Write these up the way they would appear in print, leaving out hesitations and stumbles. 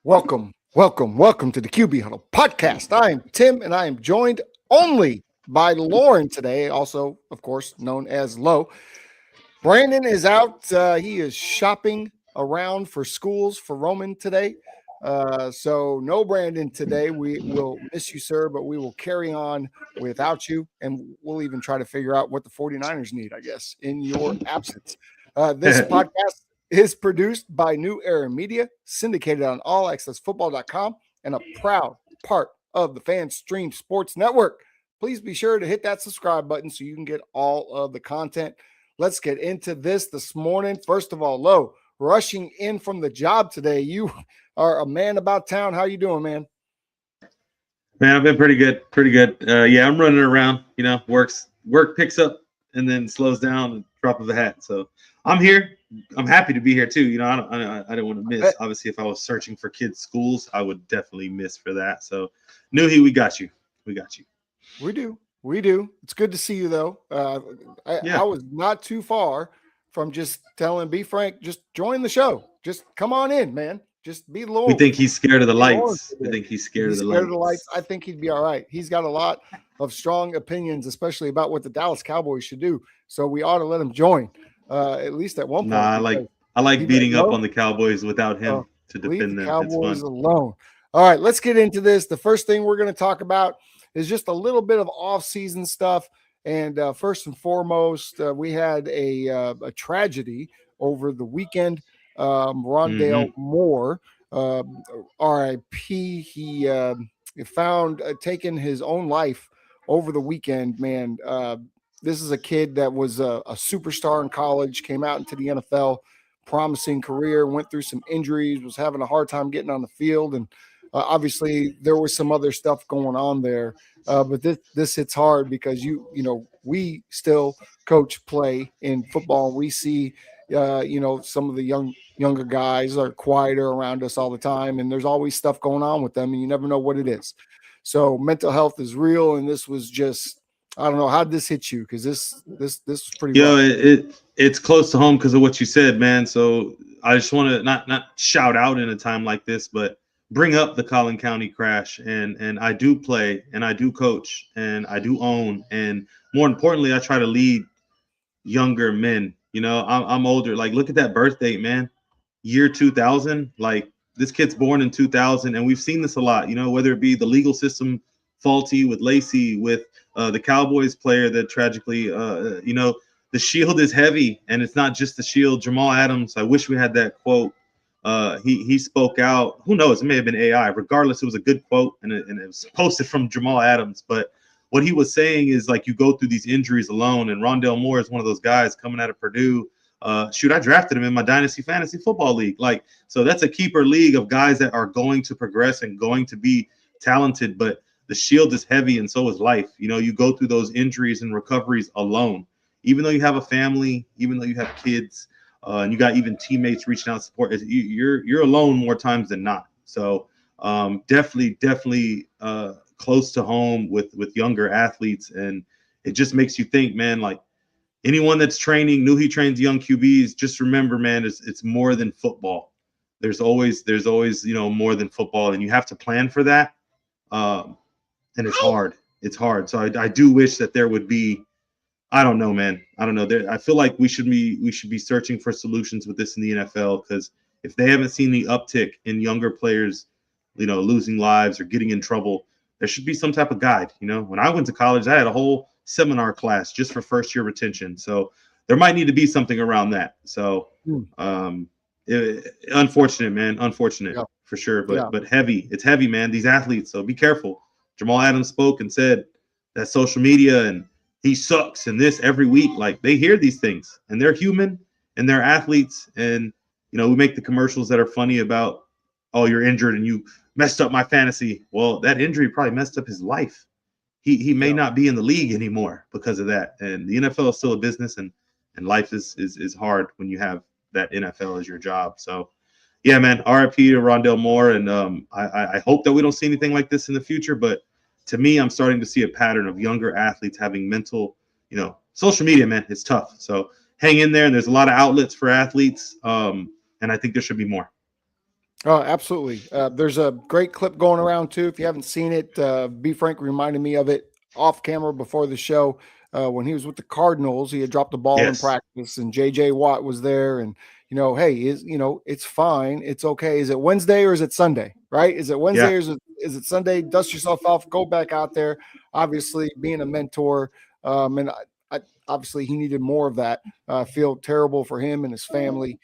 Welcome to the QB Huddle podcast. I am Tim, and I am joined only by Lauren today, also, of course, known as Lo. Brandon is out. He is shopping around for schools for Roman today. So no Brandon today. We will miss you, sir, but we will carry on without you, and we'll even try to figure out what the 49ers need, I guess, in your absence. This podcast is produced by New Era Media, syndicated on allaccessfootball.com, and a proud part of the FanStream Sports Network. Please be sure to hit that subscribe button so you can get all of the content. Let's get into this morning. First of all, Lo, rushing in from the job today. You are a man about town. How you doing, man? Man, I've been pretty good. Yeah, I'm running around. Work picks up and then slows down and drop of a hat. So I'm here. I'm happy to be here too. I don't want to miss. Obviously, if I was searching for kids' schools, I would definitely miss for that. So, Nuhi, we got you. We do. It's good to see you, though. I was not too far from just telling B. Frank, just join the show. Just come on in, man. Just be loyal. We think he's scared of the lights. He's scared of the lights. I think he'd be all right. He's got a lot of strong opinions, especially about what the Dallas Cowboys should do. So we ought to let him join, at least at one point. I like beating up on the Cowboys without him to defend them. Cowboys alone. All right, let's get into this. The first thing we're going to talk about is just a little bit of off-season stuff. And first and foremost, we had a tragedy over the weekend. Rondale Moore, R.I.P. He found taking his own life over the weekend, man. This is a kid that was a superstar in college, came out into the NFL, promising career, went through some injuries, was having a hard time getting on the field, and obviously there was some other stuff going on there. But this hits hard because we still coach play in football, and we see some of the younger guys are quieter around us all the time, and there's always stuff going on with them, and you never know what it is. So mental health is real, and this was just, I don't know, how did this hit you? Because this was pretty rough. It's close to home because of what you said, man. So I just want to not shout out in a time like this, but bring up the Collin County crash. And I do play, and I do coach, and I do own, and more importantly, I try to lead younger men. I'm older. Like, look at that birth date, man. Year 2000. Like, this kid's born in 2000, and we've seen this a lot. Whether it be the legal system faulty with Lacey, with the Cowboys player that tragically, the shield is heavy, and it's not just the shield. Jamal Adams, I wish we had that quote. He spoke out. Who knows? It may have been AI. Regardless, it was a good quote, and it was posted from Jamal Adams. But what he was saying is, like, you go through these injuries alone, and Rondale Moore is one of those guys coming out of Purdue. I drafted him in my Dynasty Fantasy Football League. So that's a keeper league of guys that are going to progress and going to be talented, but the shield is heavy, and so is life. You go through those injuries and recoveries alone, even though you have a family, even though you have kids, and you got even teammates reaching out to support. You're alone more times than not. So definitely close to home with younger athletes, and it just makes you think, man. Like, anyone that's training, he trains young QBs. Just remember, man, it's more than football. There's always more than football, and you have to plan for that. And it's hard. So I do wish that there would be, I don't know, man. I don't know. I feel like we should be searching for solutions with this in the NFL, because if they haven't seen the uptick in younger players, losing lives or getting in trouble, there should be some type of guide. When I went to college, I had a whole seminar class just for first year retention. So there might need to be something around that. So unfortunate, man. Unfortunate, yeah, for sure. But heavy. It's heavy, man. These athletes. So be careful. Jamal Adams spoke and said that social media and he sucks and this every week. Like, they hear these things, and they're human and they're athletes. And, we make the commercials that are funny about, oh, you're injured and you messed up my fantasy. Well, that injury probably messed up his life. He may not be in the league anymore because of that. And the NFL is still a business, and life is hard when you have that NFL as your job. So, yeah, man, RIP to Rondale Moore. And I hope that we don't see anything like this in the future. But to me, I'm starting to see a pattern of younger athletes having mental, social media, man, it's tough. So hang in there. And there's a lot of outlets for athletes. And I think there should be more. Oh, absolutely. There's a great clip going around too. If you haven't seen it, B. Frank reminded me of it off camera before the show. When he was with the Cardinals, he had dropped the ball in Yes. practice, and J.J. Watt was there. And hey, it's fine, it's okay. Is it Wednesday or is it Sunday? Right? Is it Wednesday Yeah. or is it Sunday? Dust yourself off, go back out there. Obviously, being a mentor, and obviously he needed more of that. I feel terrible for him and his family.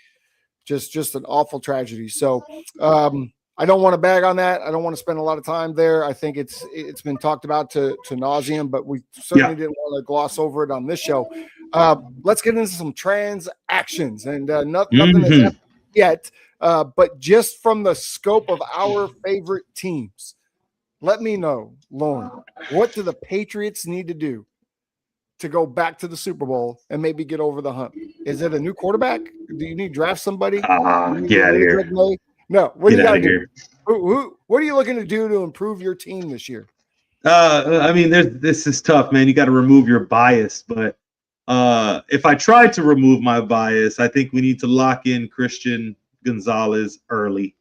Just an awful tragedy. So I don't want to bag on that. I don't want to spend a lot of time there. I think it's been talked about to nauseum, but we certainly Yeah. didn't want to gloss over it on this show. Let's get into some transactions, and nothing has Hmm. happened yet. But just from the scope of our favorite teams, let me know, Lauren, what do the Patriots need to do to go back to the Super Bowl and maybe get over the hump? Is it a new quarterback? Do you need to draft somebody? Do you need to Get get out of rid of here. Drake May? No. What do Get you got out to of do? here. What are you looking to do to improve your team this year? I mean, this is tough, man. You got to remove your bias, but if I tried to remove my bias, I think we need to lock in Christian Gonzalez early.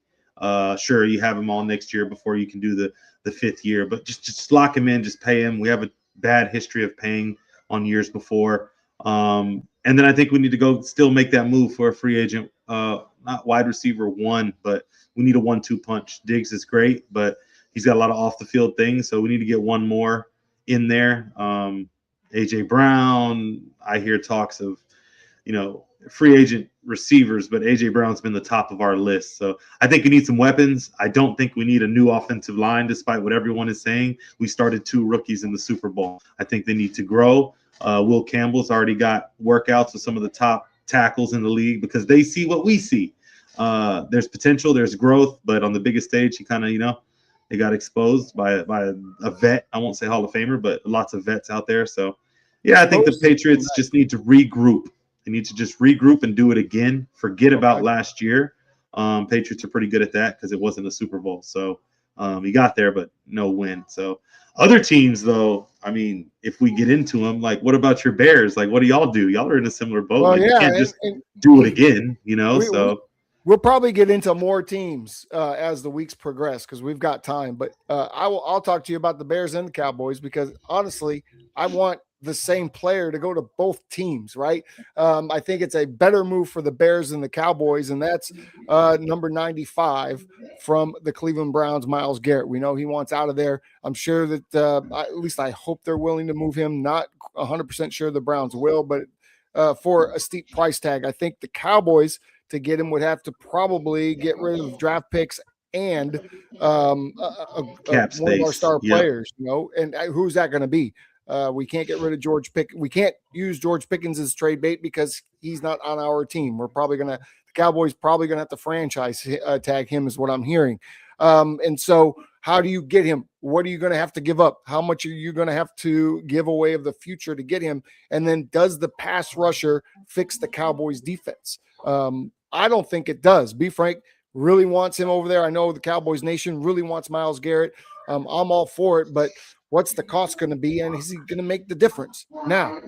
Sure, you have him all next year before you can do the fifth year, but just lock him in, just pay him. We have a bad history of paying on years before. And then I think we need to go still make that move for a free agent, not wide receiver one, but we need a 1-2 punch. Diggs is great, but he's got a lot of off the field things, so we need to get one more in there. AJ Brown, I hear talks of, free agent receivers, but AJ Brown's been the top of our list. So I think we need some weapons. I don't think we need a new offensive line, despite what everyone is saying. We started 2 rookies in the Super Bowl. I think they need to grow. Will Campbell's already got workouts with some of the top tackles in the league because they see what we see. There's potential, there's growth, but on the biggest stage, he kind of, they got exposed by a vet. I won't say Hall of Famer, but lots of vets out there. So, yeah, I think the Exposed. Patriots just need to regroup. They need to just regroup and do it again. Forget about Okay. last year. Patriots are pretty good at that because it wasn't a Super Bowl. So he got there, but no win. So other teams, though, I mean, if we get into them, like, what about your Bears? Like, what do y'all do? Y'all are in a similar boat. Well, Like, you yeah, can't just and do it again, we So we'll probably get into more teams as the weeks progress because we've got time. But I'll talk to you about the Bears and the Cowboys because honestly, I want the same player to go to both teams. Right? I think it's a better move for the Bears than the Cowboys, and that's number 95 from the Cleveland Browns, Myles Garrett. We know he wants out of there. I'm sure that at least I hope they're willing to move him. Not 100% sure the Browns will, but for a steep price tag, I think the Cowboys to get him would have to probably get rid of draft picks and cap one of our space. star Yep. players, and who's that going to be? We can't get rid of George Pickens. We can't use George Pickens as trade bait because he's not on our team. The Cowboys probably going to have to franchise tag him is what I'm hearing. And so how do you get him? What are you going to have to give up? How much are you going to have to give away of the future to get him? And then does the pass rusher fix the Cowboys defense? I don't think it does. B. Frank really wants him over there. I know the Cowboys Nation really wants Myles Garrett. I'm all for it, but what's the cost going to be? And is he going to make the difference? Now,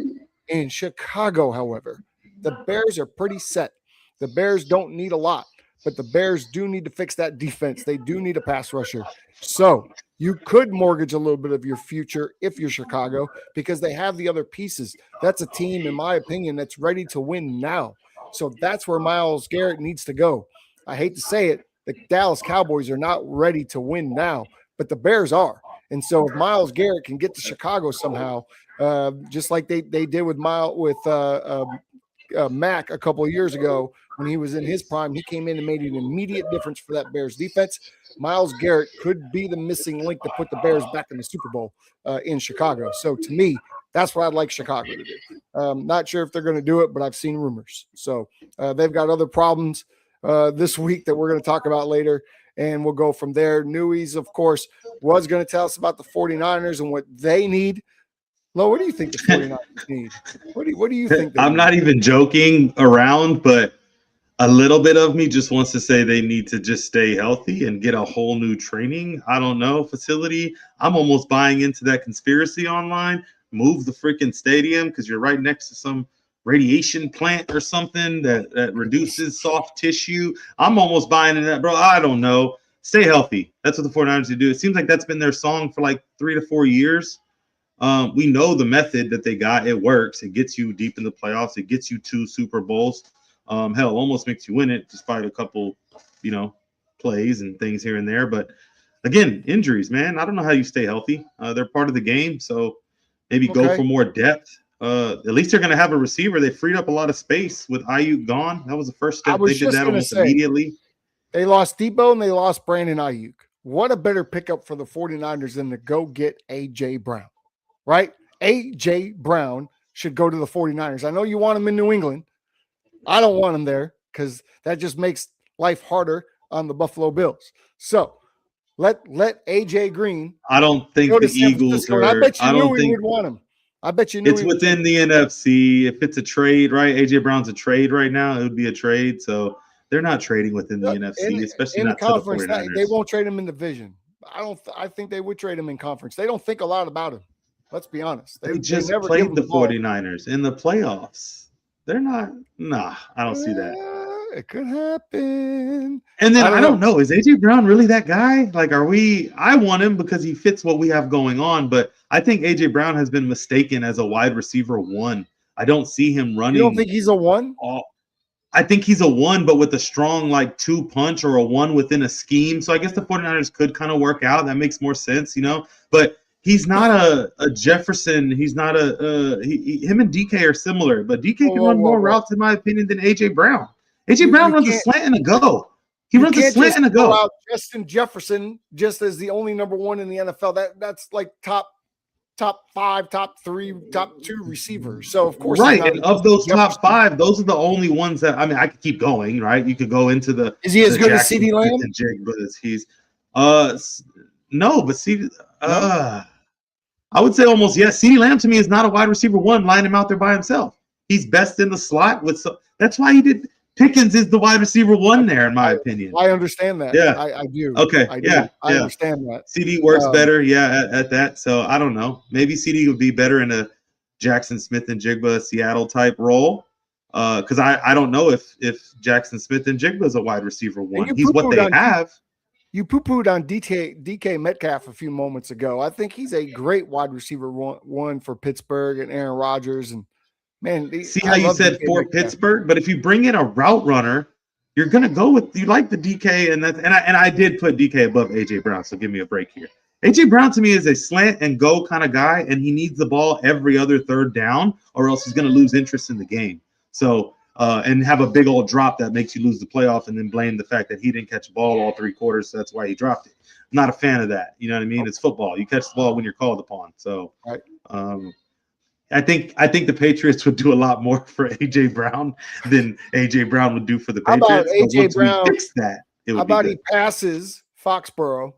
in Chicago, however, the Bears are pretty set. The Bears don't need a lot, but the Bears do need to fix that defense. They do need a pass rusher. So you could mortgage a little bit of your future if you're Chicago because they have the other pieces. That's a team, in my opinion, that's ready to win now. So that's where Myles Garrett needs to go. I hate to say it, the Dallas Cowboys are not ready to win now, but the Bears are. And so if Myles Garrett can get to Chicago somehow, just like they did with Mac a couple of years ago when he was in his prime, he came in and made an immediate difference for that Bears defense. Myles Garrett could be the missing link to put the Bears back in the Super Bowl in Chicago. So to me, that's what I'd like Chicago to do. Not sure if they're going to do it, but I've seen rumors. So they've got other problems this week that we're going to talk about later, and we'll go from there. Newies, of course, was going to tell us about the 49ers and what they need. Lo, what do you think the 49ers need? What do you think they I'm need? not even joking around, but a little bit of me just wants to say they need to just stay healthy and get a whole new training, I don't know, facility. I'm almost buying into that conspiracy online. Move the freaking stadium because you're right next to some radiation plant or something that reduces soft tissue. I'm almost buying into that, bro. I don't know. Stay healthy. That's what the 49ers do. It seems like that's been their song for like 3 to 4 years. We know the method that they got. It works. It gets you deep in the playoffs. It gets you 2 Super Bowls. Hell, almost makes you win it despite a couple, plays and things here and there. But again, injuries, man. I don't know how you stay healthy. They're part of the game. So maybe go for more depth. At least they're going to have a receiver. They freed up a lot of space with Ayuk gone. That was the first step. They did that almost immediately. They lost Debo and they lost Brandon Ayuk. What a better pickup for the 49ers than to go get A.J. Brown, right? A.J. Brown should go to the 49ers. I know you want him in New England. I don't want him there because that just makes life harder on the Buffalo Bills. So let A.J. Green. I don't think the Eagles are. I bet you knew we would want him. I bet you knew it's within the NFC. If it's a trade, right? A.J. Brown's a trade right now. It would be a trade. So they're not trading within the NFC, especially in not the conference. To the 49ers. They won't trade him in division. I think they would trade him in conference. They don't think a lot about him. Let's be honest. They just never played the 49ers in the playoffs. They're not. Nah, I don't see that. It could happen. And then I don't know. Is A.J. Brown really that guy? Like, I want him because he fits what we have going on. But I think A.J. Brown has been mistaken as a wide receiver 1. I don't see him running. You don't think he's a 1? I think he's a 1, but with a strong, 2 punch or a 1 within a scheme. So I guess the 49ers could kind of work out. That makes more sense, But he's not a Jefferson. He's not him and DK are similar. But DK can run more routes, in my opinion, than A.J. Brown. A.J. Brown runs a slant and a go. He runs a slant and a go. Out Justin Jefferson just as the only number 1 in the NFL. That's like top 5, top 3, top 2 receivers. So of course, right. And of those top 5, those are the only ones that I could keep going. Right. You could go into the. Is he as good as CeeDee Lamb? He's no, but CeeDee. I would say almost yes. CeeDee Lamb to me is not a wide receiver 1. Line him out there by himself. He's best in the slot that's why he did. Pickens is the wide receiver 1 there, in my opinion. I understand that. Yeah, I do. Okay, I do. I understand that. CD works better, at that. So I don't know. Maybe CD would be better in a Jackson Smith and Jigba Seattle type role. Because I don't know if Jackson Smith and Jigba is a wide receiver 1. He's what they have. You poo-pooed on DK Metcalf a few moments ago. I think he's a great wide receiver 1 for Pittsburgh and Aaron Rodgers and. Man, see how you said DK for Metcalf. Pittsburgh, but if you bring in a route runner, you're gonna go with you like the DK, and I did put DK above AJ Brown, so give me a break here. AJ Brown to me is a slant and go kind of guy, and he needs the ball every other third down, or else he's gonna lose interest in the game. So and have a big old drop that makes you lose the playoff, and then blame the fact that he didn't catch the ball all 3 quarters, so that's why he dropped it. I'm not a fan of that. You know what I mean? Okay. It's football. You catch the ball when you're called upon. So. Right. I think the Patriots would do a lot more for A.J. Brown than A.J. Brown would do for the Patriots. How about A.J. Brown? Fix that. How about he passes Foxborough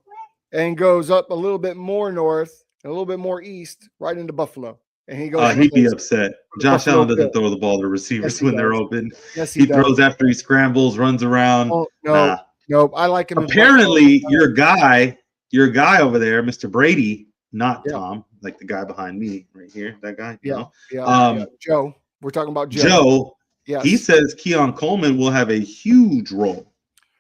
and goes up a little bit more north and a little bit more east right into Buffalo? And he goes. He'd be upset. Josh Allen doesn't throw the ball to receivers when they're open. Yes, he throws after he scrambles, runs around. Oh, no, no, I like him. Apparently, your guy over there, Mr. Brady, not Tom. Like the guy behind me right here, that guy. Joe. We're talking about Joe. Joe. Yes. He says Keon Coleman will have a huge role,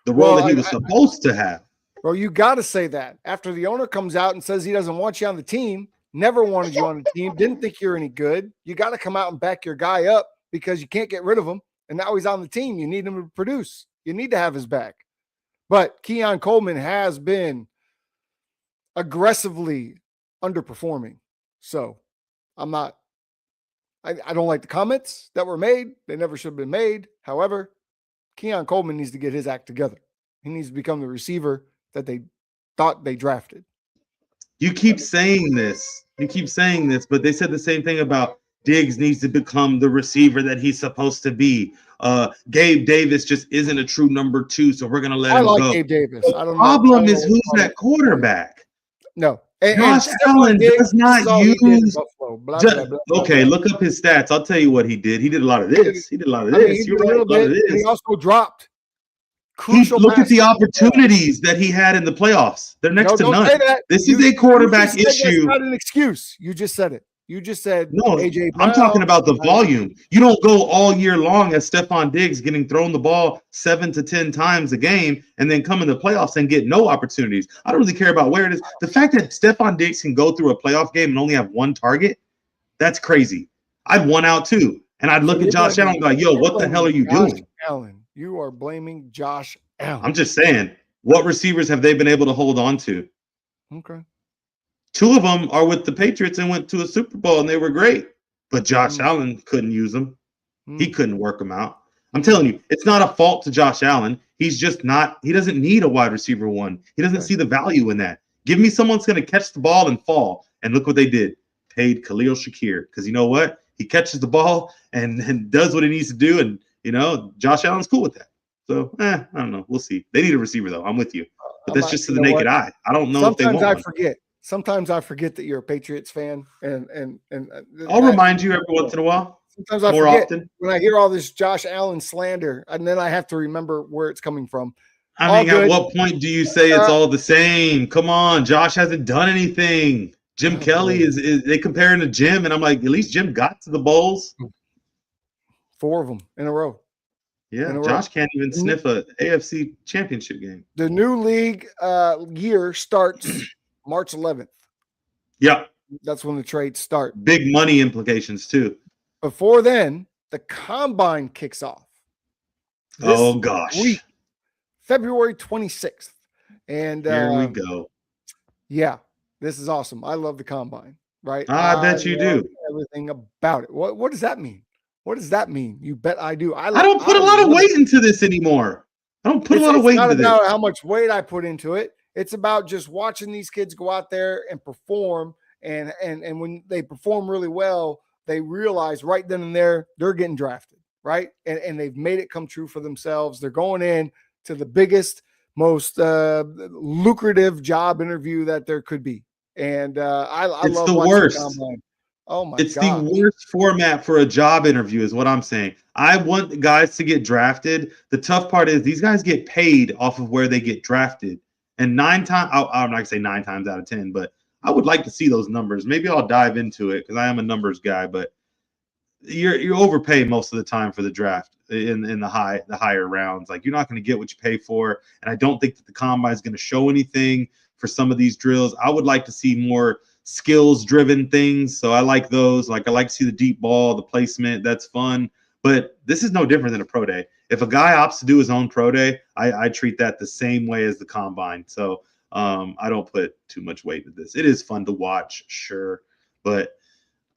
the role that he was supposed to have. Bro, you got to say that after the owner comes out and says he doesn't want you on the team, never wanted you on the team, didn't think you're any good. You got to come out and back your guy up because you can't get rid of him. And now he's on the team. You need him to produce. You need to have his back. But Keon Coleman has been aggressively underperforming. So I don't like the comments that were made. They never should have been made. However, Keon Coleman needs to get his act together. He needs to become the receiver that they thought they drafted. You keep saying this, but they said the same thing about Diggs needs to become the receiver that he's supposed to be. Gabe Davis just isn't a true number 2, so we're going to let him go. Gabe Davis. The problem is who's that quarterback? No. Josh Allen does not use. Okay, look up his stats. I'll tell you what he did. He did a lot of this. You're right. A lot of this. He also dropped. Look at the opportunities that he had in the playoffs. They're next to none. This is a quarterback issue. That's not an excuse. You just said it. You just said No, AJ I'm talking Brown. about the volume. You don't go all year long as Stephon Diggs getting thrown the ball 7 to 10 times a game and then come in the playoffs and get no opportunities. I don't really care about where it is. The fact that Stephon Diggs can go through a playoff game and only have one target, that's crazy. I'd one out too. And I'd look at Josh Allen and be like, yo, what the hell are you doing? Allen. You are blaming Josh Allen. I'm just saying, what receivers have they been able to hold on to? Okay. 2 of them are with the Patriots and went to a Super Bowl, and they were great. But Josh Allen couldn't use them. He couldn't work them out. I'm telling you, it's not a fault to Josh Allen. He's just not – he doesn't need a wide receiver one. He doesn't see the value in that. Give me someone that's going to catch the ball and fall. And look what they did. Paid Khalil Shakir. Because you know what? He catches the ball and does what he needs to do. And, you know, Josh Allen's cool with that. So, I don't know. We'll see. They need a receiver, though. I'm with you. But that's just to the naked eye. I don't know if they want one. Sometimes I forget that you're a Patriots fan, and I'll remind you every once in a while. Sometimes I forget often when I hear all this Josh Allen slander, and then I have to remember where it's coming from. I mean, at what point do you say it's all the same? Come on, Josh hasn't done anything. Jim Kelly is they compare him to Jim, and I'm like, at least Jim got to the bowls. 4 of them in a row. Yeah, Josh can't even sniff a AFC championship game. The new league year starts March 11th. Yeah. That's when the trades start. Big money implications, too. Before then, the combine kicks off. Oh, gosh. February 26th. And here we go. Yeah, this is awesome. I love the combine, right? I bet you do. Everything about it. What does that mean? What does that mean? You bet I do. I don't put a lot of weight into this anymore. I don't put a lot of weight into this. It's not about how much weight I put into it. It's about just watching these kids go out there and perform. And when they perform really well, they realize right then and there they're getting drafted, right? And they've made it come true for themselves. They're going in to the biggest, most lucrative job interview that there could be. And I love the worst. Combine. Oh my it's God. The worst format for a job interview is what I'm saying. I want the guys to get drafted. The tough part is these guys get paid off of where they get drafted. And 9 times, I'm not going to say 9 times out of 10, but I would like to see those numbers. Maybe I'll dive into it because I am a numbers guy, but you're overpay most of the time for the draft in the higher rounds. Like, you're not going to get what you pay for. And I don't think that the combine is going to show anything for some of these drills. I would like to see more skills driven things. So I like those. Like, I like to see the deep ball, the placement. That's fun. But this is no different than a pro day. If a guy opts to do his own pro day, I treat that the same way as the combine. So I don't put too much weight into this. It is fun to watch, sure, but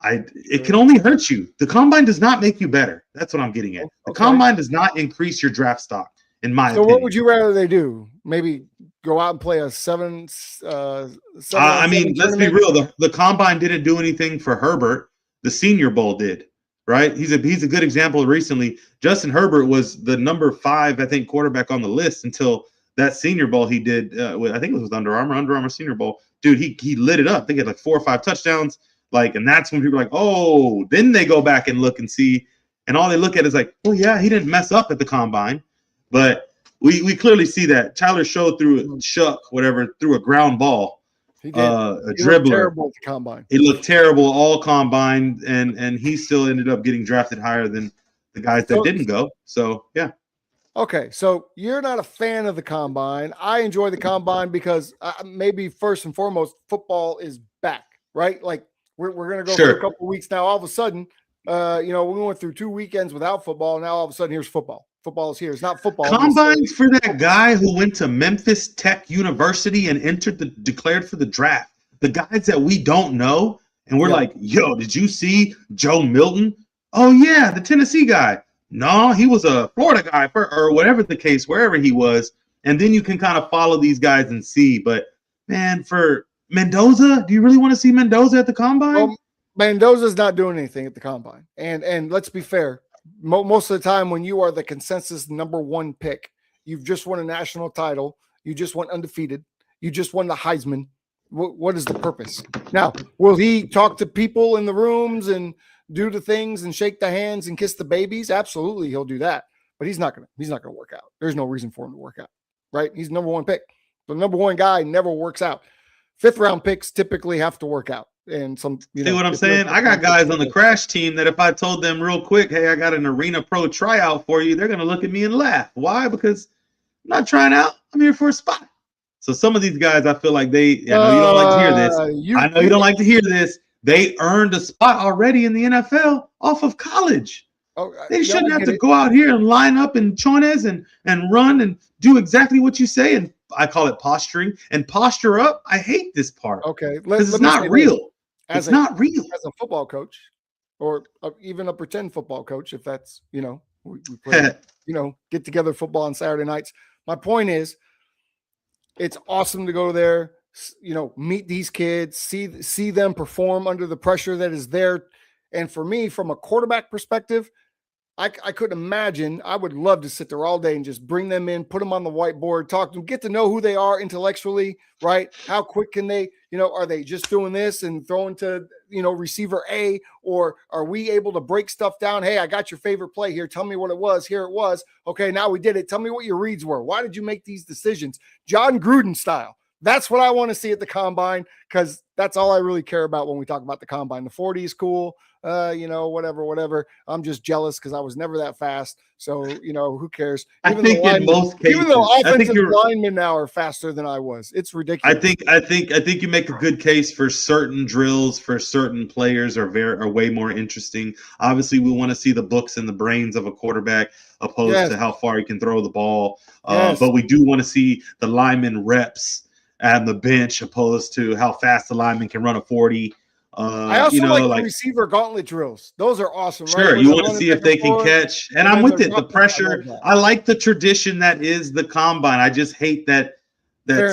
it can only hurt you. The combine does not make you better. That's what I'm getting at. The combine does not increase your draft stock, in my opinion. So what would you rather they do? Maybe go out and play a seven I mean, let's be real. The combine didn't do anything for Herbert. The Senior Bowl did. Right, he's a good example. Recently, Justin Herbert was the number 5, I think, quarterback on the list until that Senior Bowl he did. I think it was with Under Armour Senior Bowl. Dude, he lit it up. I think he had like 4 or 5 touchdowns. Like, and that's when people are like, oh, then they go back and look and see, and all they look at is like, oh yeah, he didn't mess up at the combine, but we clearly see that Tyler Show threw a ground ball. He did. A dribbler. Terrible at the combine. He looked terrible all combine, and he still ended up getting drafted higher than the guys that didn't go. So yeah. Okay, so you're not a fan of the combine. I enjoy the combine because maybe first and foremost, football is back, right? Like we're going to go for a couple of weeks now. All of a sudden, we went through 2 weekends without football. Now all of a sudden, here's football. Football is here. It's not football. Combines for that guy who went to Memphis Tech University and declared for the draft. The guys that we don't know, and we're like, yo, did you see Joe Milton? Oh, yeah, the Tennessee guy. No, he was a Florida guy or whatever the case, wherever he was. And then you can kind of follow these guys and see. But, man, for Mendoza, do you really want to see Mendoza at the combine? Well, Mendoza's not doing anything at the combine. And let's be fair. Most of the time when you are the consensus number 1 pick, you've just won a national title. You just went undefeated. You just won the Heisman. What is the purpose? Now, will he talk to people in the rooms and do the things and shake the hands and kiss the babies? Absolutely, he'll do that. But he's not gonna work out. There's no reason for him to work out, right? He's number 1 pick. The number 1 guy never works out. 5th round picks typically have to work out. and some. See what I'm saying? I got guys on the crash team that if I told them real quick, hey, I got an Arena Pro tryout for you, they're gonna look at me and laugh. Why? Because I'm not trying out. I'm here for a spot. So some of these guys, I feel like I know you don't like to hear this. I know you don't like to hear this. They earned a spot already in the NFL off of college. Oh, they shouldn't have to go out here and line up in chones and run and do exactly what you say. And I call it posturing and posture up. I hate this part. Okay. Because it's not real. It's not real. As a football coach or even a pretend football coach, if that's, we play, get together football on Saturday nights. My point is, it's awesome to go there, meet these kids, see them perform under the pressure that is there. And for me, from a quarterback perspective, I couldn't imagine. I would love to sit there all day and just bring them in, put them on the whiteboard, talk to them, get to know who they are intellectually, right? How quick can they, are they just doing this and throwing to, receiver A, or are we able to break stuff down? Hey, I got your favorite play here. Tell me what it was. Here it was. Okay, now we did it. Tell me what your reads were. Why did you make these decisions? John Gruden style. That's what I want to see at the combine, because that's all I really care about when we talk about the combine. The 40 is cool. Whatever. I'm just jealous because I was never that fast. So, who cares? I think in most cases, even though offensive linemen now are faster than I was, it's ridiculous. I think you make a good case for certain drills, for certain players are way more interesting. Obviously, we want to see the books and the brains of a quarterback opposed to how far he can throw the ball. But we do want to see the lineman reps and the bench opposed to how fast the lineman can run a 40. I also like the receiver gauntlet drills. Those are awesome. Sure, right? You want to see if they can catch. And I'm with it. The pressure. I like the tradition that is the combine. I just hate that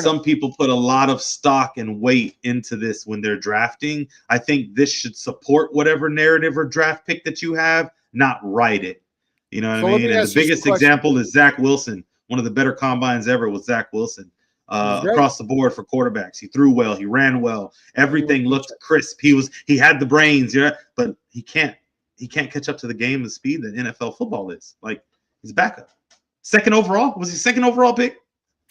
some people put a lot of stock and weight into this when they're drafting. I think this should support whatever narrative or draft pick that you have, not write it. You know what I mean? And the biggest example is Zach Wilson. One of the better combines ever was Zach Wilson. Across the board for quarterbacks. He threw well, he ran well, everything looked crisp. He had the brains, but he can't catch up to the game and speed that NFL football is. Like, he's backup. Second overall? Was he second overall pick?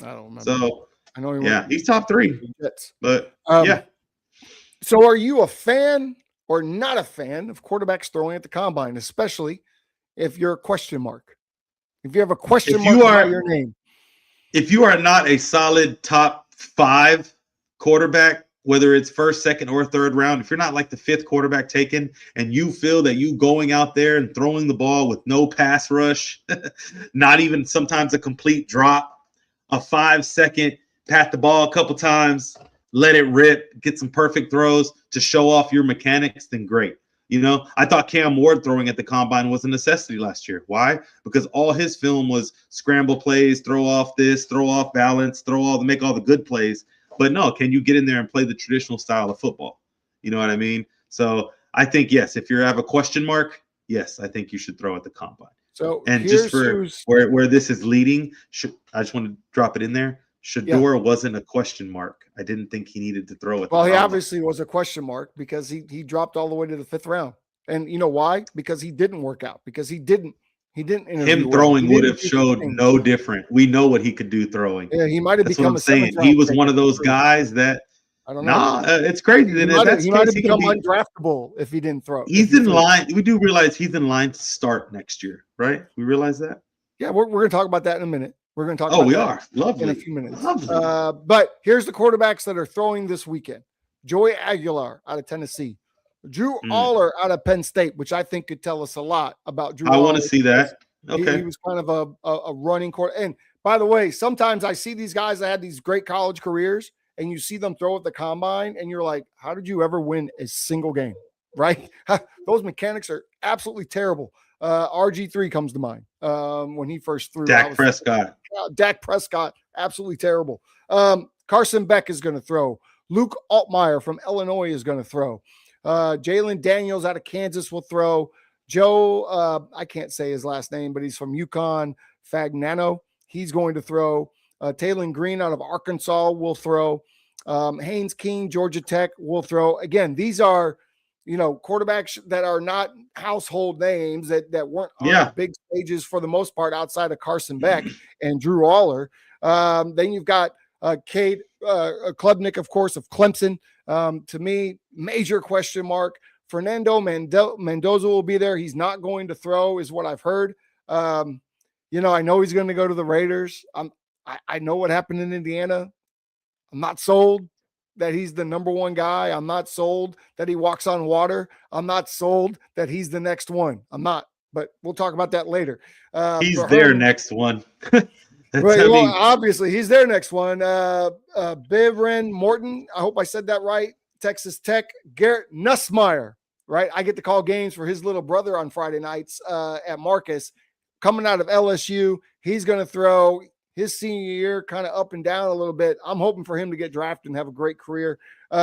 I don't remember. So I know he's top 3. But So are you a fan or not a fan of quarterbacks throwing at the combine, especially if you're a question mark? If you have a question mark by your name. If you are not a solid top 5 quarterback, whether it's first, second, or third round, if you're not like the 5th quarterback taken and you feel that you going out there and throwing the ball with no pass rush, not even sometimes a complete drop, a 5-second, pat the ball a couple times, let it rip, get some perfect throws to show off your mechanics, then great. I thought Cam Ward throwing at the combine was a necessity last year. Why? Because all his film was scramble plays, throw off this, throw off balance, make all the good plays. But no, can you get in there and play the traditional style of football? You know what I mean? So I think, yes, if you have a question mark, yes, I think you should throw at the combine. So, and just for where this is leading, I just want to drop it in there. Shador wasn't a question mark. I didn't think he needed to throw it. Well, he obviously was a question mark because he dropped all the way to the 5th round. And you know why? Because he didn't work out. Because he didn't interview. Him throwing would have showed no different. We know what he could do throwing. Yeah, he might have become what I'm saying. He was one of those guys that I don't know. It's crazy. He might have become undraftable if he didn't throw. He's in line. We do realize he's in line to start next year, right? We realize that. Yeah, we're going to talk about that in a minute. We're going to talk about Lovely. In a few minutes. But here's the quarterbacks that are throwing this weekend. Joey Aguilar out of Tennessee. Drew Aller out of Penn State, which I think could tell us a lot about Drew. I want to see that. Okay. He was kind of a running court. And by the way, sometimes I see these guys that had these great college careers and you see them throw at the combine and you're like, how did you ever win a single game? Right? Those mechanics are absolutely terrible. RG3 comes to mind when he first threw. Dak Prescott, absolutely terrible. Carson Beck is going to throw. Luke Altmaier from Illinois is going to throw. Jalen Daniels out of Kansas will throw. Joe, I can't say his last name, but he's from UConn. Fagnano, he's going to throw. Taylon Green out of Arkansas will throw. Haynes King, Georgia Tech will throw. Again, these are quarterbacks that are not household names that weren't on big stages for the most part outside of Carson Beck and Drew Aller. Then you've got Cade Klubnik, of course, of Clemson. To me, major question mark. Fernando Mendoza will be there. He's not going to throw, is what I've heard. I know he's going to go to the Raiders. I know what happened in Indiana. I'm not sold that he's the number one guy. I'm not sold that he walks on water. I'm not sold that he's the next one. I'm not, but we'll talk about that later. He's their next one. Obviously, he's their next one. Bivren Morton, I hope I said that right. Texas Tech. Garrett Nussmeier, right? I get to call games for his little brother on Friday nights at Marcus. Coming out of LSU, he's going to throw his senior year kind of up and down a little bit. I'm hoping for him to get drafted and have a great career.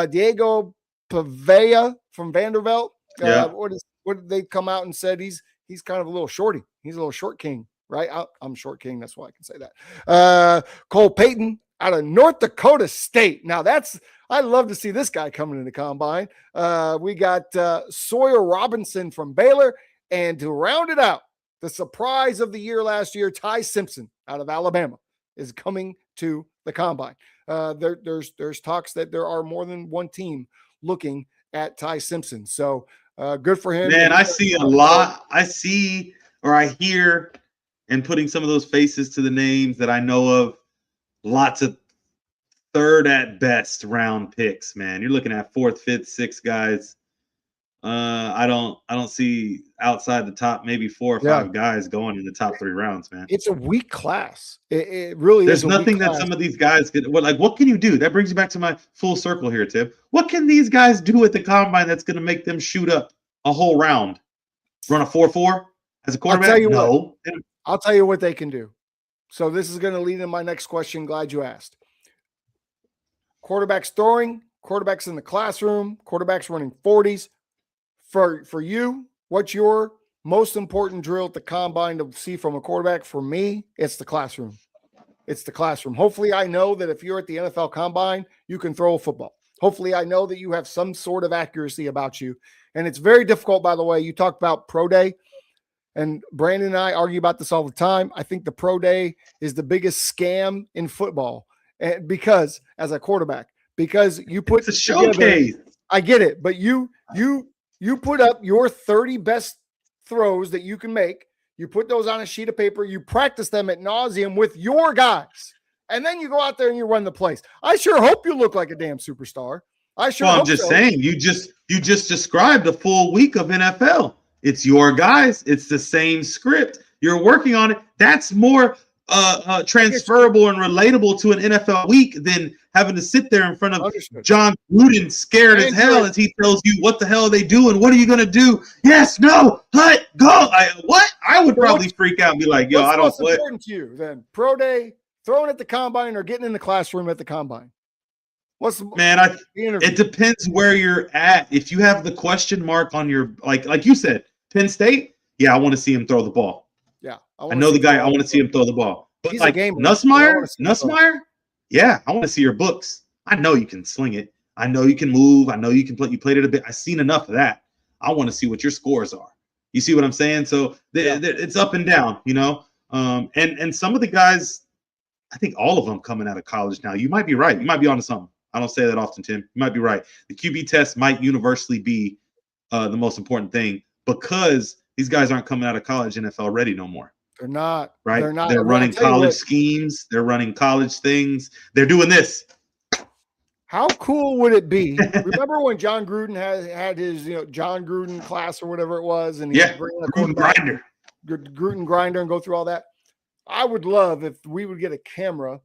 Diego Pavea from Vanderbilt. What did they come out and said? He's kind of a little shorty. He's a little short king, right? I'm short king. That's why I can say that. Cole Payton out of North Dakota State. Now I love to see this guy coming in the combine. We got Sawyer Robinson from Baylor, and to round it out, the surprise of the year last year, Ty Simpson out of Alabama is coming to the combine. There's talks that there are more than one team looking at Ty Simpson. So good for him. Man, I see a lot. I hear, and putting some of those faces to the names that I know of, lots of third at best round picks, man. You're looking at fourth, fifth, sixth guys. I don't see outside the top maybe 4 or 5 guys going in the top 3 rounds, man. It's a weak class. It really There's is. Nothing that some of these guys could. What can you do? That brings you back to my full circle here, Tim. What can these guys do at the combine that's going to make them shoot up a whole round? Run a 4.4 as a quarterback? I'll tell you what they can do. So this is going to lead into my next question. Glad you asked. Quarterbacks throwing, quarterbacks in the classroom, quarterbacks running 40s. For you, what's your most important drill at the combine to see from a quarterback? For me, it's the classroom. It's the classroom. Hopefully, I know that if you're at the NFL combine, you can throw a football. Hopefully, I know that you have some sort of accuracy about you. And it's very difficult, by the way. You talked about pro day, and Brandon and I argue about this all the time. I think the pro day is the biggest scam in football, and because as a quarterback, because you put it's a showcase. I get it, but you put up your 30 best throws that you can make. You put those on a sheet of paper. You practice them ad nauseum with your guys. And then you go out there and you run the plays. I sure hope you look like a damn superstar. I'm just saying, you just described a full week of NFL. It's your guys. It's the same script. You're working on it. That's more transferable and relatable to an NFL week than having to sit there in front of John Gruden scared as hell as he tells you what the hell are they doing? What are you going to do? Yes, no, hut, go. What? I would probably freak out and be like, yo, I don't play. What's important to you then? Pro day, throwing at the combine, or getting in the classroom at the combine? It depends where you're at. If you have the question mark on your, like you said, Penn State, yeah, I want to see him throw the ball. Yeah. I know the guy. I want to see him throw the ball. But like Nussmeier, yeah, I want to see your books. I know you can sling it. I know you can move. I know you can play. You played it a bit. I've seen enough of that. I want to see what your scores are. You see what I'm saying? So it's up and down, and some of the guys, I think all of them coming out of college now. You might be right. You might be onto something. I don't say that often, Tim. You might be right. The QB test might universally be the most important thing because these guys aren't coming out of college NFL ready no more. They're not. Right? They're not. They're running college schemes. They're running college things. They're doing this. How cool would it be? Remember when John Gruden had his John Gruden class or whatever it was, and he bring a Gruden grinder and go through all that? I would love if we would get a camera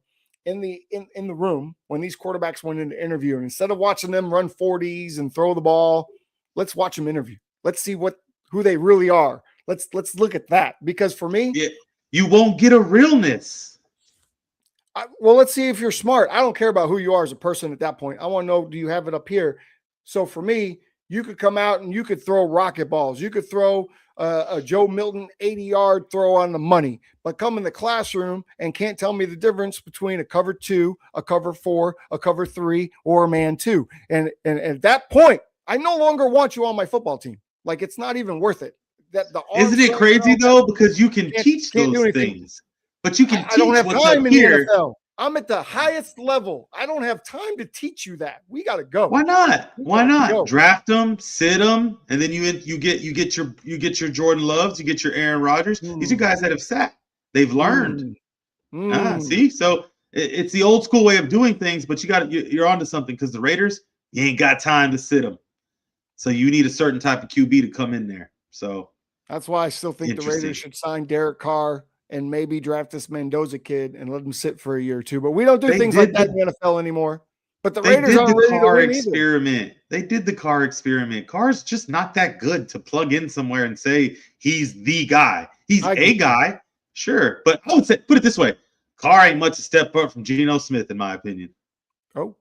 in the room when these quarterbacks went into interview, and instead of watching them run 40s and throw the ball, let's watch them interview. Let's see who they really are. Let's look at that, because for me, you won't get a realness. Let's see if you're smart. I don't care about who you are as a person at that point. I want to know, do you have it up here? So for me, you could come out and you could throw rocket balls. You could throw a Joe Milton 80-yard throw on the money, but come in the classroom and can't tell me the difference between a cover 2, a cover 4, a cover 3, or a man 2. And at that point, I no longer want you on my football team. Like, it's not even worth it. Isn't it crazy though? Because you can teach those things, but you can teach what's up here. I'm at the highest level. I don't have time to teach you that. We got to go. Why not? Why not go. draft them, sit them, and then you get your Jordan Loves, you get your Aaron Rodgers. These are guys that have sat. They've learned. See, so it's the old school way of doing things, but you're onto something because the Raiders, you ain't got time to sit them. So you need a certain type of QB to come in there. So that's why I still think the Raiders should sign Derek Carr and maybe draft this Mendoza kid and let him sit for a year or two. But we don't do things like that in the NFL anymore. But the Raiders aren't ready to win experiment. They did the Carr experiment. Carr's just not that good to plug in somewhere and say he's the guy. He's a guy, sure. But I would say, put it this way, Carr ain't much a step up from Geno Smith, in my opinion. Oh.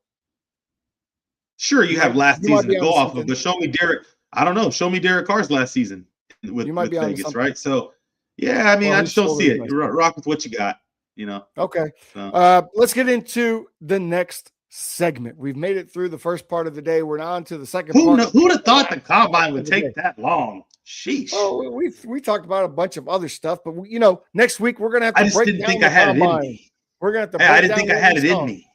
Sure, you have last season to go off of, but show me Derek. I don't know. Show me Derek Carr's last season with Vegas, right? So, yeah, I mean, I just don't see it. Rock with what you got, you know. Okay. So. Let's get into the next segment. We've made it through the first part of the day. We're now on to the second part. Who'd have thought the combine would take that long? Sheesh. Oh, we talked about a bunch of other stuff, but next week we're gonna have to I just didn't think I had it in me. We're gonna have to. I didn't think I had it in me.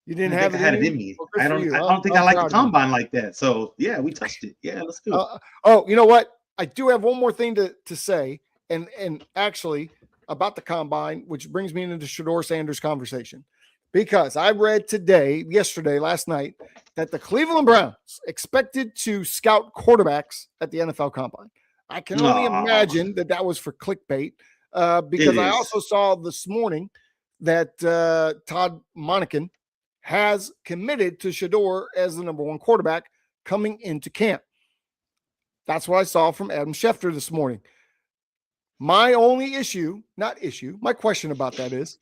You didn't have it in me. Well, I don't think I like the combine like that. So yeah, we touched it. Yeah, let's do it. You know what? I do have one more thing to say, and actually about the combine, which brings me into the Shedeur Sanders conversation. Because I read last night, that the Cleveland Browns expected to scout quarterbacks at the NFL Combine. I can only imagine that was for clickbait, because I also saw this morning that Todd Monken has committed to Shedeur as the number one quarterback coming into camp. That's what I saw from Adam Schefter this morning. My question about that is,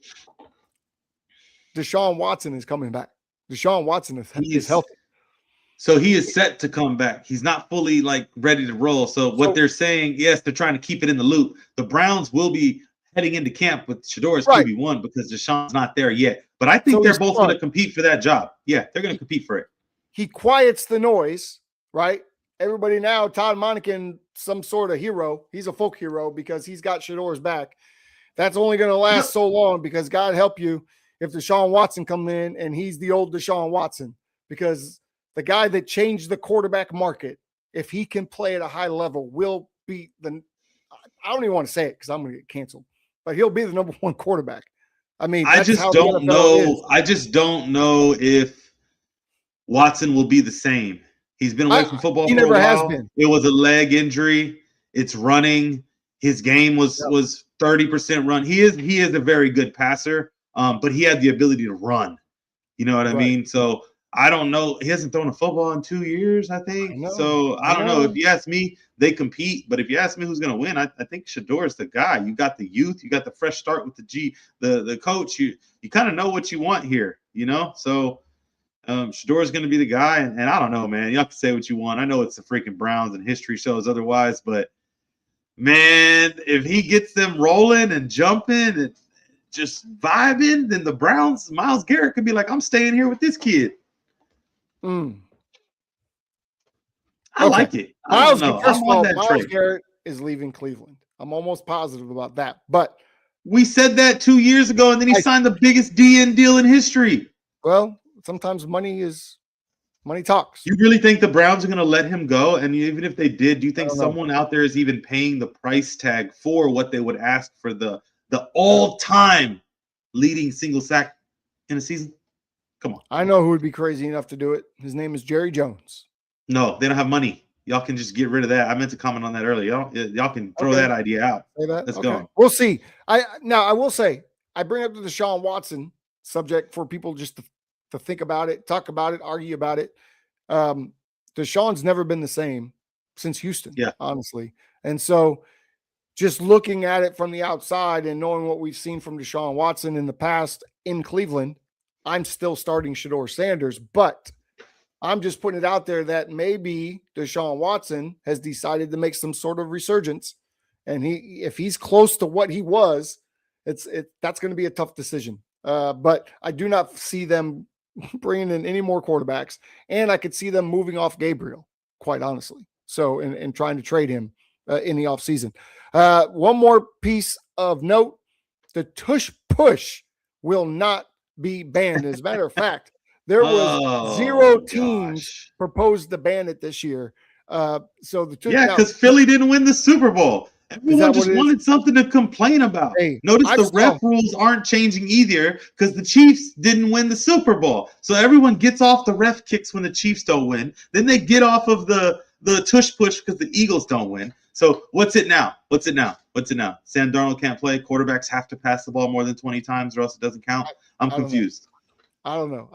Deshaun Watson is coming back. Deshaun Watson is healthy. So he is set to come back. He's not fully ready to roll. So what they're saying, yes, they're trying to keep it in the loop. The Browns will be heading into camp with Shedeur as QB1 because Deshaun's not there yet. But I think they're both going to compete for that job. Yeah, they're going to compete for it. He quiets the noise, right? Everybody now, Todd Monken, some sort of hero. He's a folk hero because he's got Shedeur's back. That's only going to last so long because God help you if Deshaun Watson comes in and he's the old Deshaun Watson, because the guy that changed the quarterback market, if he can play at a high level, will be I don't even want to say it because I'm going to get canceled, but he'll be the number one quarterback. I mean, I just don't know. I just don't know if Watson will be the same. He's been away from football for a while. He never has been. It was a leg injury. It's running. His game was 30% run. He is a very good passer. But he had the ability to run. You know what I mean? So I don't know. He hasn't thrown a football in 2 years, I think. So I don't know. If you ask me, they compete. But if you ask me who's going to win, I think Shedeur is the guy. You got the youth. You got the fresh start with the coach. You kind of know what you want here, you know? So Shedeur is going to be the guy. And I don't know, man. You have to say what you want. I know it's the freaking Browns and history shows otherwise. But, man, if he gets them rolling and jumping and just vibing, then the Browns, Myles Garrett could be like, I'm staying here with this kid. I like it. Myles Garrett is leaving Cleveland. I'm almost positive about that. But we said that 2 years ago, and then he signed the biggest DN deal in history. Well, sometimes money talks. You really think the Browns are going to let him go? And even if they did, do you think someone out there is even paying the price tag for what they would ask for the all-time leading single sack in a season? Come on. I know who would be crazy enough to do it. His name is Jerry Jones. No, they don't have money. Y'all can just get rid of that. I meant to comment on that earlier. Y'all can throw that idea out. Let's go. We'll see. I will say, I bring up the Deshaun Watson subject for people just to think about it, talk about it, argue about it. Deshaun's never been the same since Houston, honestly. And so just looking at it from the outside and knowing what we've seen from Deshaun Watson in the past in Cleveland, I'm still starting Shedeur Sanders, but I'm just putting it out there that maybe Deshaun Watson has decided to make some sort of resurgence, and if he's close to what he was, that's going to be a tough decision. But I do not see them bringing in any more quarterbacks, and I could see them moving off Gabriel, quite honestly. So, and trying to trade him in the offseason. One more piece of note: the Tush Push will not be banned. As a matter of fact, there was 0 teams proposed to ban it this year. So because Philly didn't win the Super Bowl. Everyone just wanted something to complain about. Hey, Notice the ref rules aren't changing either because the Chiefs didn't win the Super Bowl. So everyone gets off the ref kicks when the Chiefs don't win. Then they get off of the tush push because the Eagles don't win. So what's it now? Sam Darnold can't play. Quarterbacks have to pass the ball more than 20 times or else it doesn't count. I'm confused. I don't know.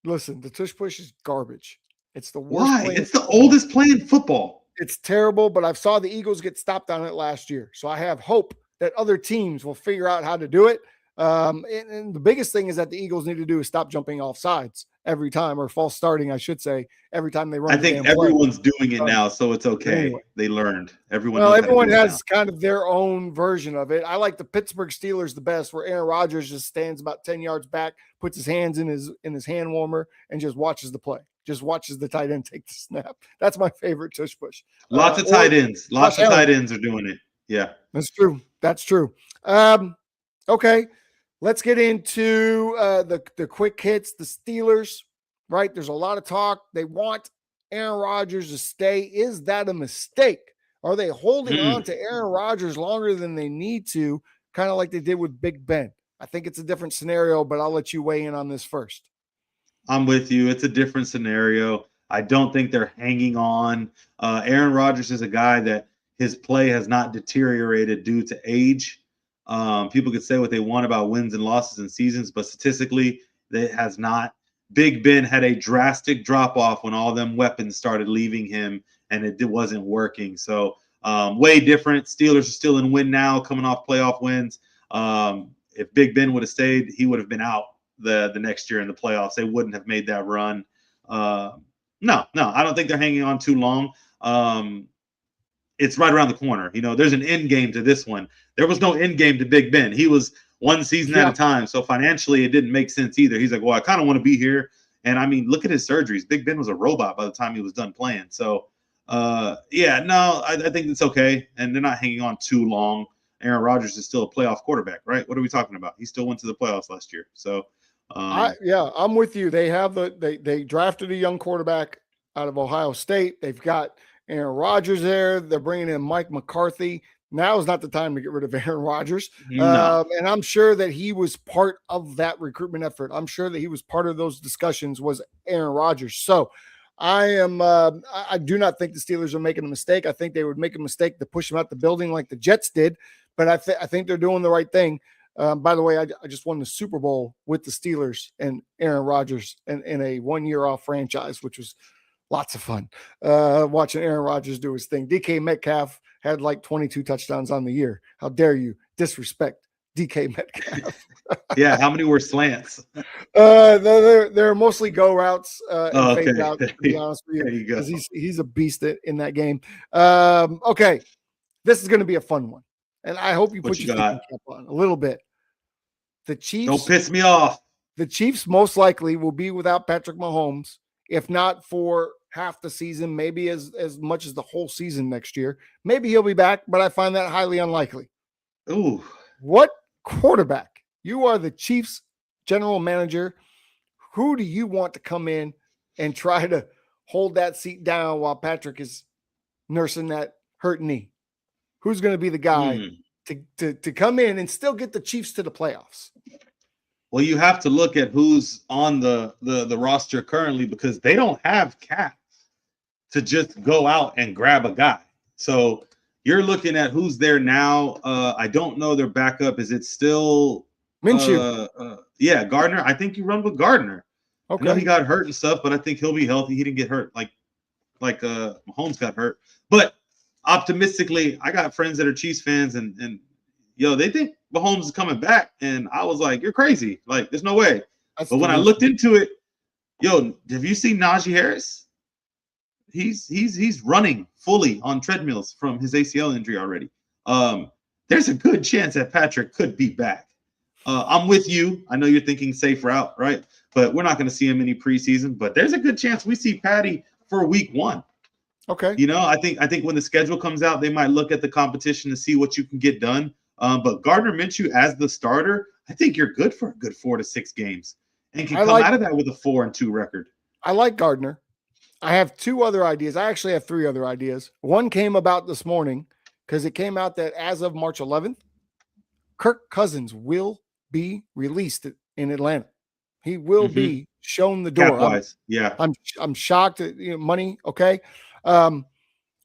Listen, the tush push is garbage. It's the worst. Why? It's the oldest play in football. It's terrible, but I saw the Eagles get stopped on it last year. So I have hope that other teams will figure out how to do it. And the biggest thing is that the Eagles need to do is stop jumping off sides every time, or false starting, I should say, every time they run. I think everyone's doing it now, so it's okay. Anyway. They learned. Everyone has kind of their own version of it. I like the Pittsburgh Steelers the best, where Aaron Rodgers just stands about 10 yards back, puts his hands in his hand warmer, and just watches the play. Just watches the tight end take the snap. That's my favorite tush push. Lots of tight ends. Lots of tight ends are doing it. Yeah. That's true. That's true. Okay. Let's get into the quick hits. The Steelers, right? There's a lot of talk. They want Aaron Rodgers to stay. Is that a mistake? Are they holding on to Aaron Rodgers longer than they need to, kind of like they did with Big Ben? I think it's a different scenario, but I'll let you weigh in on this first. I'm with you. It's a different scenario. I don't think they're hanging on. Aaron Rodgers is a guy that his play has not deteriorated due to age. People could say what they want about wins and losses and seasons, but statistically, it has not. Big Ben had a drastic drop-off when all them weapons started leaving him, and it wasn't working. So way different. Steelers are still in win now, coming off playoff wins. If Big Ben would have stayed, he would have been out the next year in the playoffs. They wouldn't have made that run. No, I don't think they're hanging on too long. It's right around the corner. There's an end game to this one. There was no end game to Big Ben. He was one season at a time. So financially, it didn't make sense either. He's like, well, I kind of want to be here. And I mean, look at his surgeries. Big Ben was a robot by the time he was done playing. So, I think it's okay. And they're not hanging on too long. Aaron Rodgers is still a playoff quarterback, right? What are we talking about? He still went to the playoffs last year. So, I'm with you. They have they drafted a young quarterback out of Ohio State. They've got Aaron Rodgers there. They're bringing in Mike McCarthy. Now is not the time to get rid of Aaron Rodgers. No. And I'm sure that he was part of that recruitment effort. I'm sure that he was part of those discussions was Aaron Rodgers. So I do not think the Steelers are making a mistake. I think they would make a mistake to push him out the building like the Jets did, but I think they're doing the right thing. By the way, I just won the Super Bowl with the Steelers and Aaron Rodgers in a 1 year off franchise, which was lots of fun. Watching Aaron Rodgers do his thing. DK Metcalf had like 22 touchdowns on the year. How dare you disrespect DK Metcalf? Yeah, how many were slants? They're mostly go routes and fade out, to be honest with you. There you go. He's a beast in that game. Okay, this is going to be a fun one. And I hope you put your thinking cap on a little bit. The Chiefs. Don't piss me off. The Chiefs most likely will be without Patrick Mahomes, if not for half the season, maybe as much as the whole season next year. Maybe he'll be back, but I find that highly unlikely. Ooh. What quarterback? You are the Chiefs general manager. Who do you want to come in and try to hold that seat down while Patrick is nursing that hurt knee? Who's going to be the guy to come in and still get the Chiefs to the playoffs? Well, you have to look at who's on the roster currently because they don't have cap to just go out and grab a guy. So you're looking at who's there now. I don't know their backup. Is it still Minshew? Yeah, Gardner. I think you run with Gardner. Okay. I know he got hurt and stuff, but I think he'll be healthy. He didn't get hurt like Mahomes got hurt. But optimistically, I got friends that are Chiefs fans and they think Mahomes is coming back. And I was like, you're crazy. Like, there's no way. But when I looked into it, have you seen Najee Harris? He's running fully on treadmills from his ACL injury already. There's a good chance that Patrick could be back. I'm with you. I know you're thinking safe route, right? But we're not going to see him any preseason. But there's a good chance we see Patty for week 1. Okay. I think when the schedule comes out, they might look at the competition to see what you can get done. But Gardner Minshew as the starter, I think you're good for a good 4 to 6 games. and can come out of that with a 4-2 record. I like Gardner. I have two other ideas. I actually have three other ideas. One came about this morning because it came out that as of March 11th, Kirk Cousins will be released in Atlanta. He will be shown the door. Cap-wise, yeah. I'm shocked at money. Okay.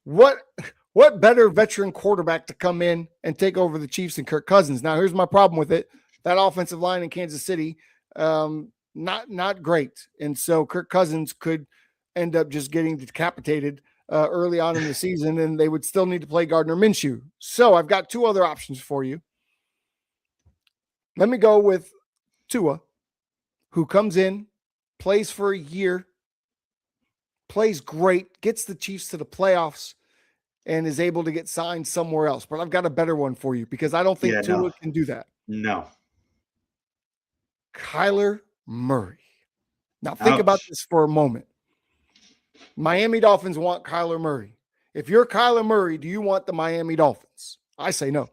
What better veteran quarterback to come in and take over the Chiefs than Kirk Cousins? Now, here's my problem with it. That offensive line in Kansas City, not great. And so Kirk Cousins could end up just getting decapitated early on in the season, and they would still need to play Gardner Minshew. So I've got two other options for you. Let me go with Tua, who comes in, plays for a year, plays great, gets the Chiefs to the playoffs, and is able to get signed somewhere else. But I've got a better one for you because I don't think Tua can do that. No. Kyler Murray. Now think about this for a moment. Miami Dolphins want Kyler Murray. If you're Kyler Murray, do you want the Miami Dolphins? I say no.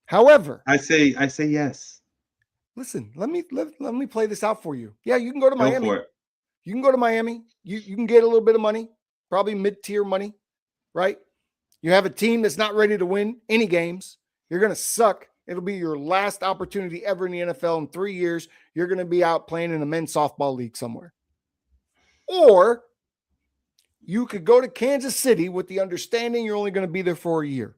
However, I say yes. Listen, let me play this out for you. Yeah, you can go to Miami. Go for it. You can go to Miami. You can get a little bit of money, probably mid-tier money, right? You have a team that's not ready to win any games. You're going to suck. It'll be your last opportunity ever in the NFL in 3 years. You're going to be out playing in a men's softball league somewhere. Or you could go to Kansas City with the understanding you're only going to be there for a year.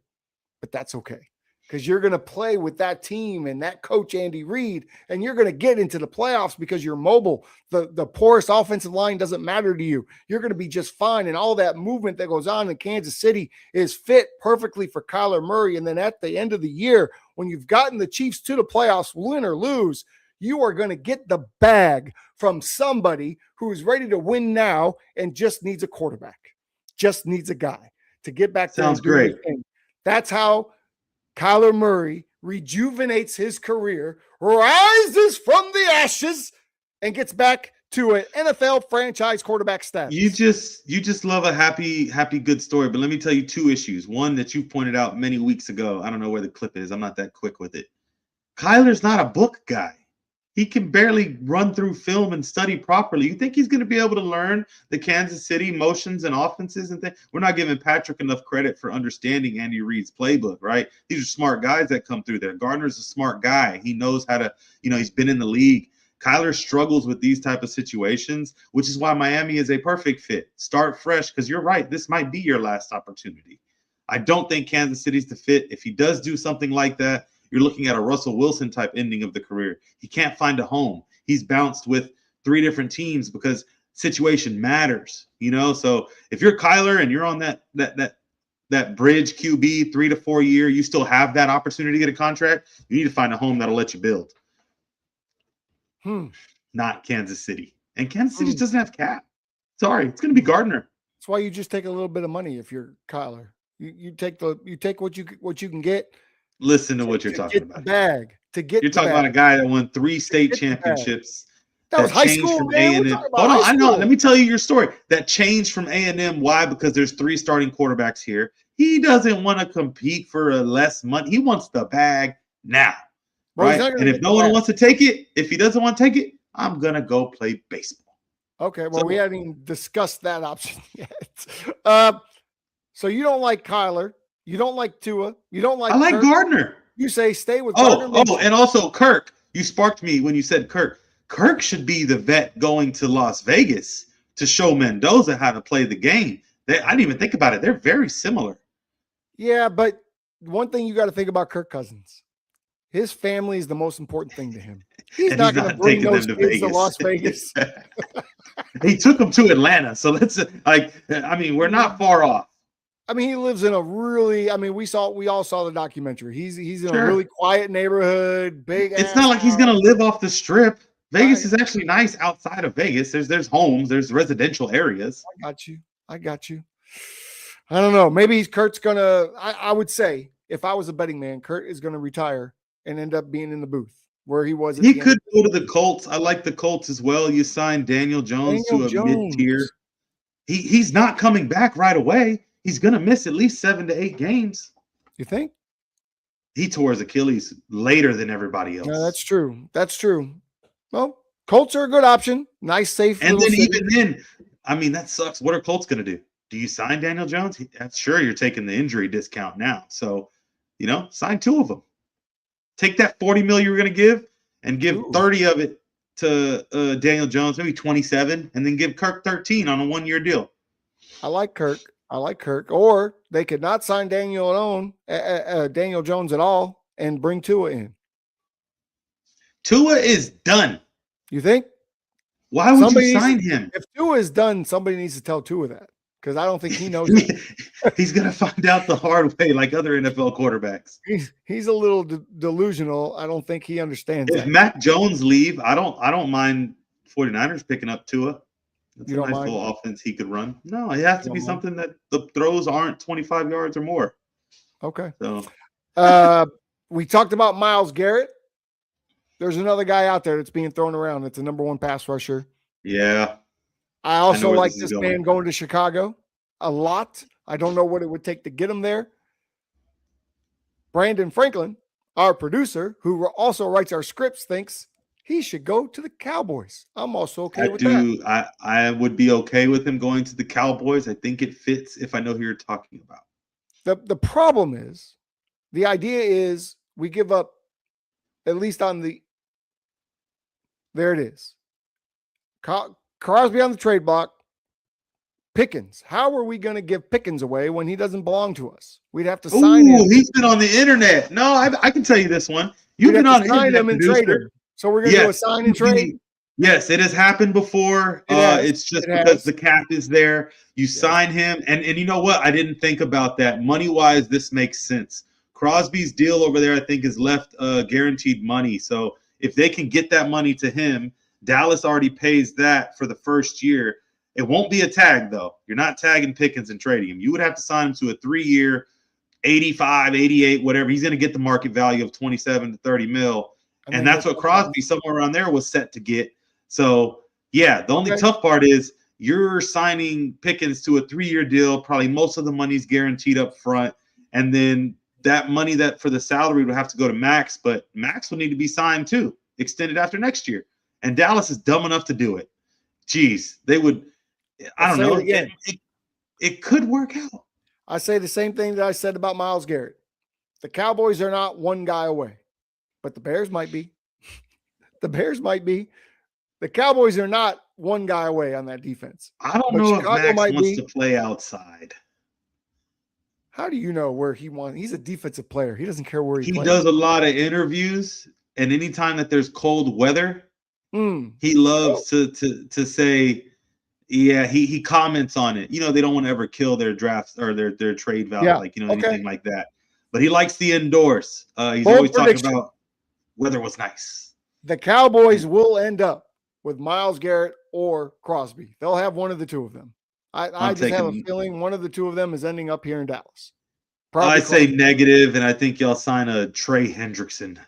But that's okay, because you're going to play with that team and that coach, Andy Reid, and you're going to get into the playoffs because you're mobile. The porous offensive line doesn't matter to you. You're going to be just fine, and all that movement that goes on in Kansas City is fit perfectly for Kyler Murray. And then at the end of the year, when you've gotten the Chiefs to the playoffs, win or lose, you are going to get the bag from somebody who is ready to win now and just needs a quarterback, just needs a guy to get back there. Sounds great. That's how Kyler Murray rejuvenates his career, rises from the ashes, and gets back to an NFL franchise quarterback status. You just love a happy, good story. But let me tell you two issues. One that you pointed out many weeks ago. I don't know where the clip is. I'm not that quick with it. Kyler's not a book guy. He can barely run through film and study properly. You think he's going to be able to learn the Kansas City motions and offenses and things? We're not giving Patrick enough credit for understanding Andy Reid's playbook, right? These are smart guys that come through there. Gardner's a smart guy. He knows how to, he's been in the league. Kyler struggles with these type of situations, which is why Miami is a perfect fit. Start fresh, because you're right. This might be your last opportunity. I don't think Kansas City's the fit. If he does do something like that, you're looking at a Russell Wilson type ending of the career. He can't find a home. He's bounced with 3 different teams because situation matters, So if you're Kyler and you're on that bridge QB 3 to 4 year, you still have that opportunity to get a contract. You need to find a home that'll let you build. Not Kansas City. And Kansas City doesn't have cap. Sorry, it's going to be Gardner. That's why you just take a little bit of money if you're Kyler. You take what you can get. Listen to what you're talking about. You're talking about a guy that won 3 state championships. That was high school, from man. A&M. Hold on, I know. Let me tell you your story. That changed from A&M. Why? Because there's 3 starting quarterbacks here. He doesn't want to compete for a less money. He wants the bag now, right? And if no one wants to take it, if he doesn't want to take it, I'm gonna go play baseball. Okay. Well, we haven't even discussed that option yet. So you don't like Kyler. You don't like Tua. You don't like. I like Kirk. Gardner. You say stay with Gardner. And also Kirk. You sparked me when you said Kirk. Kirk should be the vet going to Las Vegas to show Mendoza how to play the game. I didn't even think about it. They're very similar. Yeah, but one thing you got to think about Kirk Cousins. His family is the most important thing to him. He's not going to bring those kids to Las Vegas. He took them to Atlanta. So that's we're not far off. I mean, he lives in a really, we all saw the documentary. He's in a really quiet neighborhood, It's not like he's going to live off the strip. Vegas is actually nice outside of Vegas. There's homes, there's residential areas. I got you. I don't know. Maybe Kurt's going to, I would say, if I was a betting man, Kurt is going to retire and end up being in the booth where he was. He could go to the Colts. I like the Colts as well. You signed Daniel Jones to a mid-tier. He's not coming back right away. He's going to miss at least 7 to 8 games. You think? He tore his Achilles later than everybody else. Yeah, that's true. Well, Colts are a good option. Nice, safe. And then city. even then, I mean, that sucks. What are Colts going to do? Do you sign Daniel Jones? Sure, you're taking the injury discount now. So, sign 2 of them. Take that $40 million you were going to give and give 30 of it to Daniel Jones, maybe 27, and then give Kirk 13 on a 1-year deal. I like Kirk. Or they could not sign Daniel Jones at all and bring Tua in. Tua is done. You think? Why would you sign him? If Tua is done, somebody needs to tell Tua that, because I don't think he knows. He's going to find out the hard way, like other NFL quarterbacks. He's a little delusional. I don't think he understands. If Mac Jones leave, I don't mind 49ers picking up Tua. That's a nice little offense he could run. No, it has to be something that the throws aren't 25 yards or more. Okay. So, we talked about Myles Garrett. There's another guy out there that's being thrown around. It's the number 1 pass rusher. Yeah. I also like this man going to Chicago a lot. I don't know what it would take to get him there. Brandon Franklin, our producer, who also writes our scripts, thinks he should go to the Cowboys. I'm also okay with that. I would be okay with him going to the Cowboys. I think it fits if I know who you're talking about. The problem is, the idea is we give up, at least on the, there it is. Crosby on the trade block. Pickens. How are we going to give Pickens away when he doesn't belong to us? We'd have to sign him. He's been on the internet. No, I can tell you this one. You've been on the internet, him and trade him. So we're going to do a sign and trade? Yes, it has happened before. It's just because the cap is there. You sign him. And you know what? I didn't think about that. Money-wise, this makes sense. Crosby's deal over there, I think, is left guaranteed money. So if they can get that money to him, Dallas already pays that for the first year. It won't be a tag, though. You're not tagging Pickens and trading him. You would have to sign him to a 3-year, 85, 88, whatever. He's going to get the market value of 27 to 30 mil. And that's what Crosby, somewhere around there, was set to get. So, yeah, the only tough part is you're signing Pickens to a 3-year deal. Probably most of the money's guaranteed up front. And then that money that for the salary would have to go to Max. But Max will need to be signed, too, extended after next year. And Dallas is dumb enough to do it. Jeez, they would – I don't know. It could work out. I say the same thing that I said about Myles Garrett. The Cowboys are not one guy away, but the Bears might be. The Bears might be. The Cowboys are not one guy away on that defense. I don't know if Max wants to play outside. How do you know where he wants? He's a defensive player. He doesn't care where he plays. He does a lot of interviews, and anytime that there's cold weather, he loves to say – yeah, he comments on it. They don't want to ever kill their drafts or their trade value, anything like that. But he likes the indoors. He's always talking about weather was nice. The Cowboys will end up with Myles Garrett or Crosby. They'll have one of the two of them. I just have a feeling one of the two of them is ending up here in Dallas. I say negative, and I think y'all sign a Trey Hendrickson.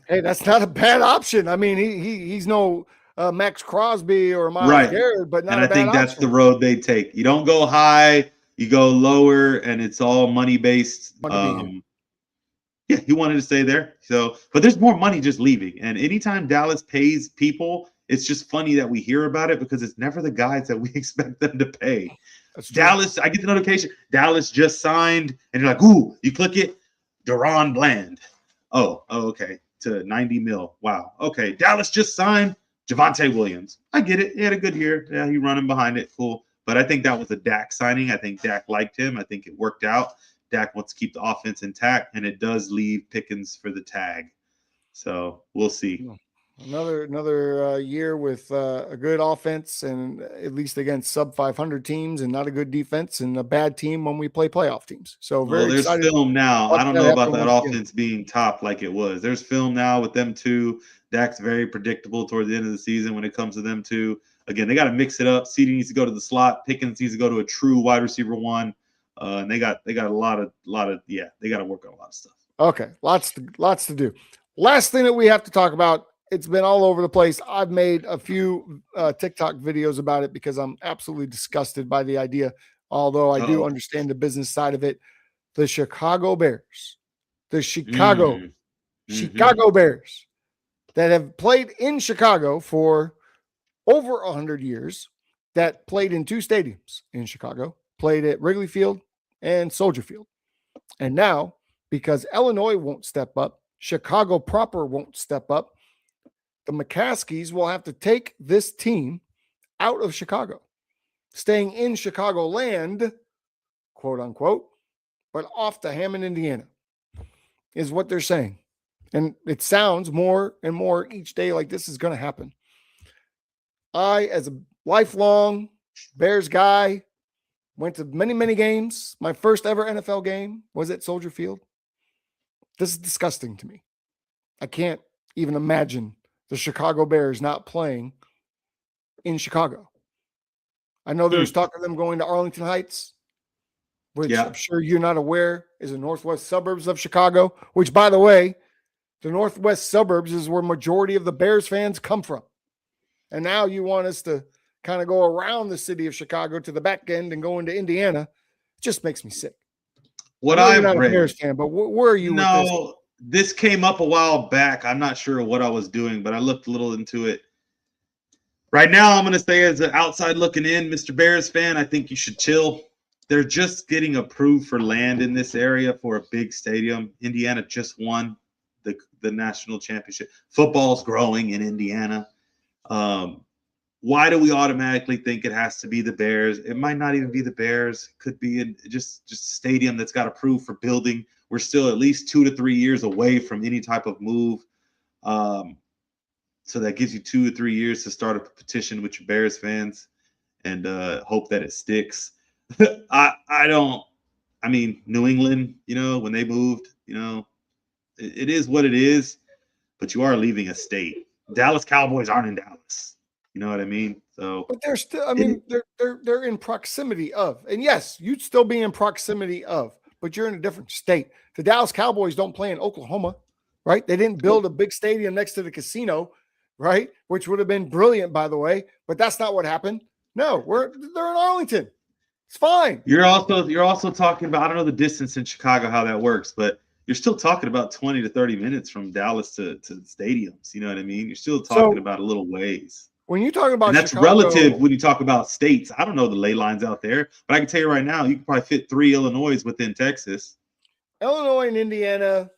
Hey, that's not a bad option. I mean, he's no Max Crosby or Myles Garrett, but not and a bad I think option. that's the road they take. You don't go high, you go lower, and it's all money-based. Yeah, he wanted to stay there. So, but there's more money just leaving. And anytime Dallas pays people, it's just funny that we hear about it because it's never the guys that we expect them to pay. Dallas, I get the notification. Dallas just signed, and you're like, ooh, you click it, Deron Bland. Oh, okay, to 90 mil. Wow. Okay, Dallas just signed Javonte Williams. I get it. He had a good year. Yeah, he running behind it. Cool. But I think that was a Dak signing. I think Dak liked him. I think it worked out. Dak wants to keep the offense intact, and it does leave Pickens for the tag. So we'll see. Another year with a good offense, and at least against sub 500 teams, and not a good defense, and a bad team when we play playoff teams. So there's film now. I don't know about that offense being top like it was. There's film now with them two. Dak's very predictable toward the end of the season when it comes to them two. Again, they got to mix it up. CeeDee needs to go to the slot. Pickens needs to go to a true wide receiver one. And they got a lot of they got to work on a lot of stuff. Okay, lots to do. Last thing that we have to talk about. It's been all over the place. I've made a few TikTok videos about it because I'm absolutely disgusted by the idea. Although I do understand the business side of it. The Chicago Bears, Chicago Bears. that have played in Chicago for over 100 years, that played in 2 stadiums in Chicago, played at Wrigley Field and Soldier Field. And now, because Illinois won't step up, Chicago proper won't step up, the McCaskies will have to take this team out of Chicago, staying in Chicagoland, quote unquote, but off to Hammond, Indiana, is what they're saying. And it sounds more and more each day like this is going to happen. I, as a lifelong Bears guy, went to many, many games. My first ever NFL game was at Soldier Field. This is disgusting to me. I can't even imagine the Chicago Bears not playing in Chicago. I know there's talk of them going to Arlington Heights, which I'm sure you're not aware is the northwest suburbs of Chicago, which, by the way, the northwest suburbs is where majority of the Bears fans come from. And now you want us to kind of go around the city of Chicago to the back end and go into Indiana. It just makes me sick. What I've not read, a Bears fan, but where are you? No, this came up a while back. I'm not sure what I was doing, but I looked a little into it. Right now, I'm going to say, as an outside looking in, Mr. Bears fan, I think you should chill. They're just getting approved for land in this area for a big stadium. Indiana just won the national championship. Football's growing in Indiana. Why do we automatically think it has to be the Bears? It might not even be the Bears. It could be just a stadium that's got approved for building. We're still at least 2 to 3 years away from any type of move. So that gives you 2 or 3 years to start a petition with your Bears fans and hope that it sticks. New England, when they moved, it is what it is, but you are leaving a state. Dallas Cowboys aren't in Dallas. You know what I mean? So, but they're still, they're in proximity of, and yes, you'd still be in proximity of, but you're in a different state. The Dallas Cowboys don't play in Oklahoma, right? They didn't build a big stadium next to the casino, right? Which would have been brilliant, by the way, but that's not what happened. No, they're in Arlington. It's fine. You're also talking about, I don't know the distance in Chicago, how that works, but you're still talking about 20 to 30 minutes from Dallas to the stadiums. You know what I mean? You're still talking about a little ways. When you talk about, and that's Chicago, relative when you talk about states. I don't know the ley lines out there, but I can tell you right now, you can probably fit 3 Illinois within Texas. Illinois and Indiana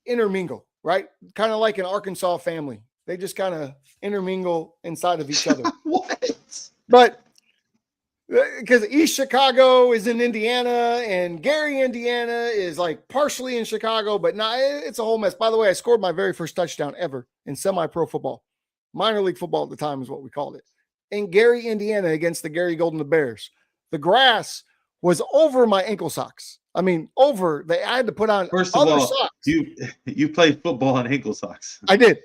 intermingle, right? Kind of like an Arkansas family. They just kind of intermingle inside of each other. What? But because East Chicago is in Indiana and Gary, Indiana is like partially in Chicago, but not, it's a whole mess. By the way, I scored my very first touchdown ever in semi-pro football. Minor league football at the time is what we called it. In Gary, Indiana, against the Gary Golden Bears. The grass was over my ankle socks. I had to put on First of all, socks. You played football in ankle socks. I did.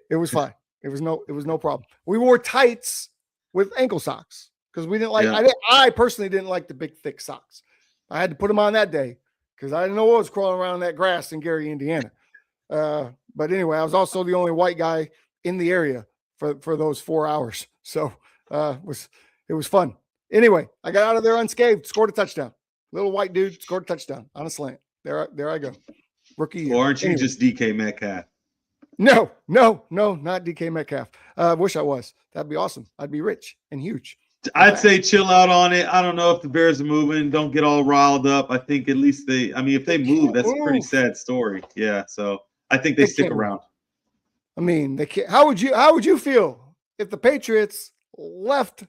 It was fine. It was no problem. We wore tights with ankle socks because we didn't like. Yeah. I personally didn't like the big thick socks. I had to put them on that day because I didn't know what was crawling around that grass in Gary, Indiana. But anyway, I was also the only white guy in the area for those 4 hours. So it was fun. Anyway, I got out of there unscathed, scored a touchdown. Little white dude scored a touchdown on a slant. There I go. Rookie year. Or aren't you just DK Metcalf? No, not DK Metcalf. Wish I was. That'd be awesome. I'd be rich and huge. I'd say chill out on it. I don't know if the Bears are moving. Don't get all riled up. I think at least if they move, that's a pretty sad story. Yeah, so I think they stick around. They can't. How would you feel if the Patriots left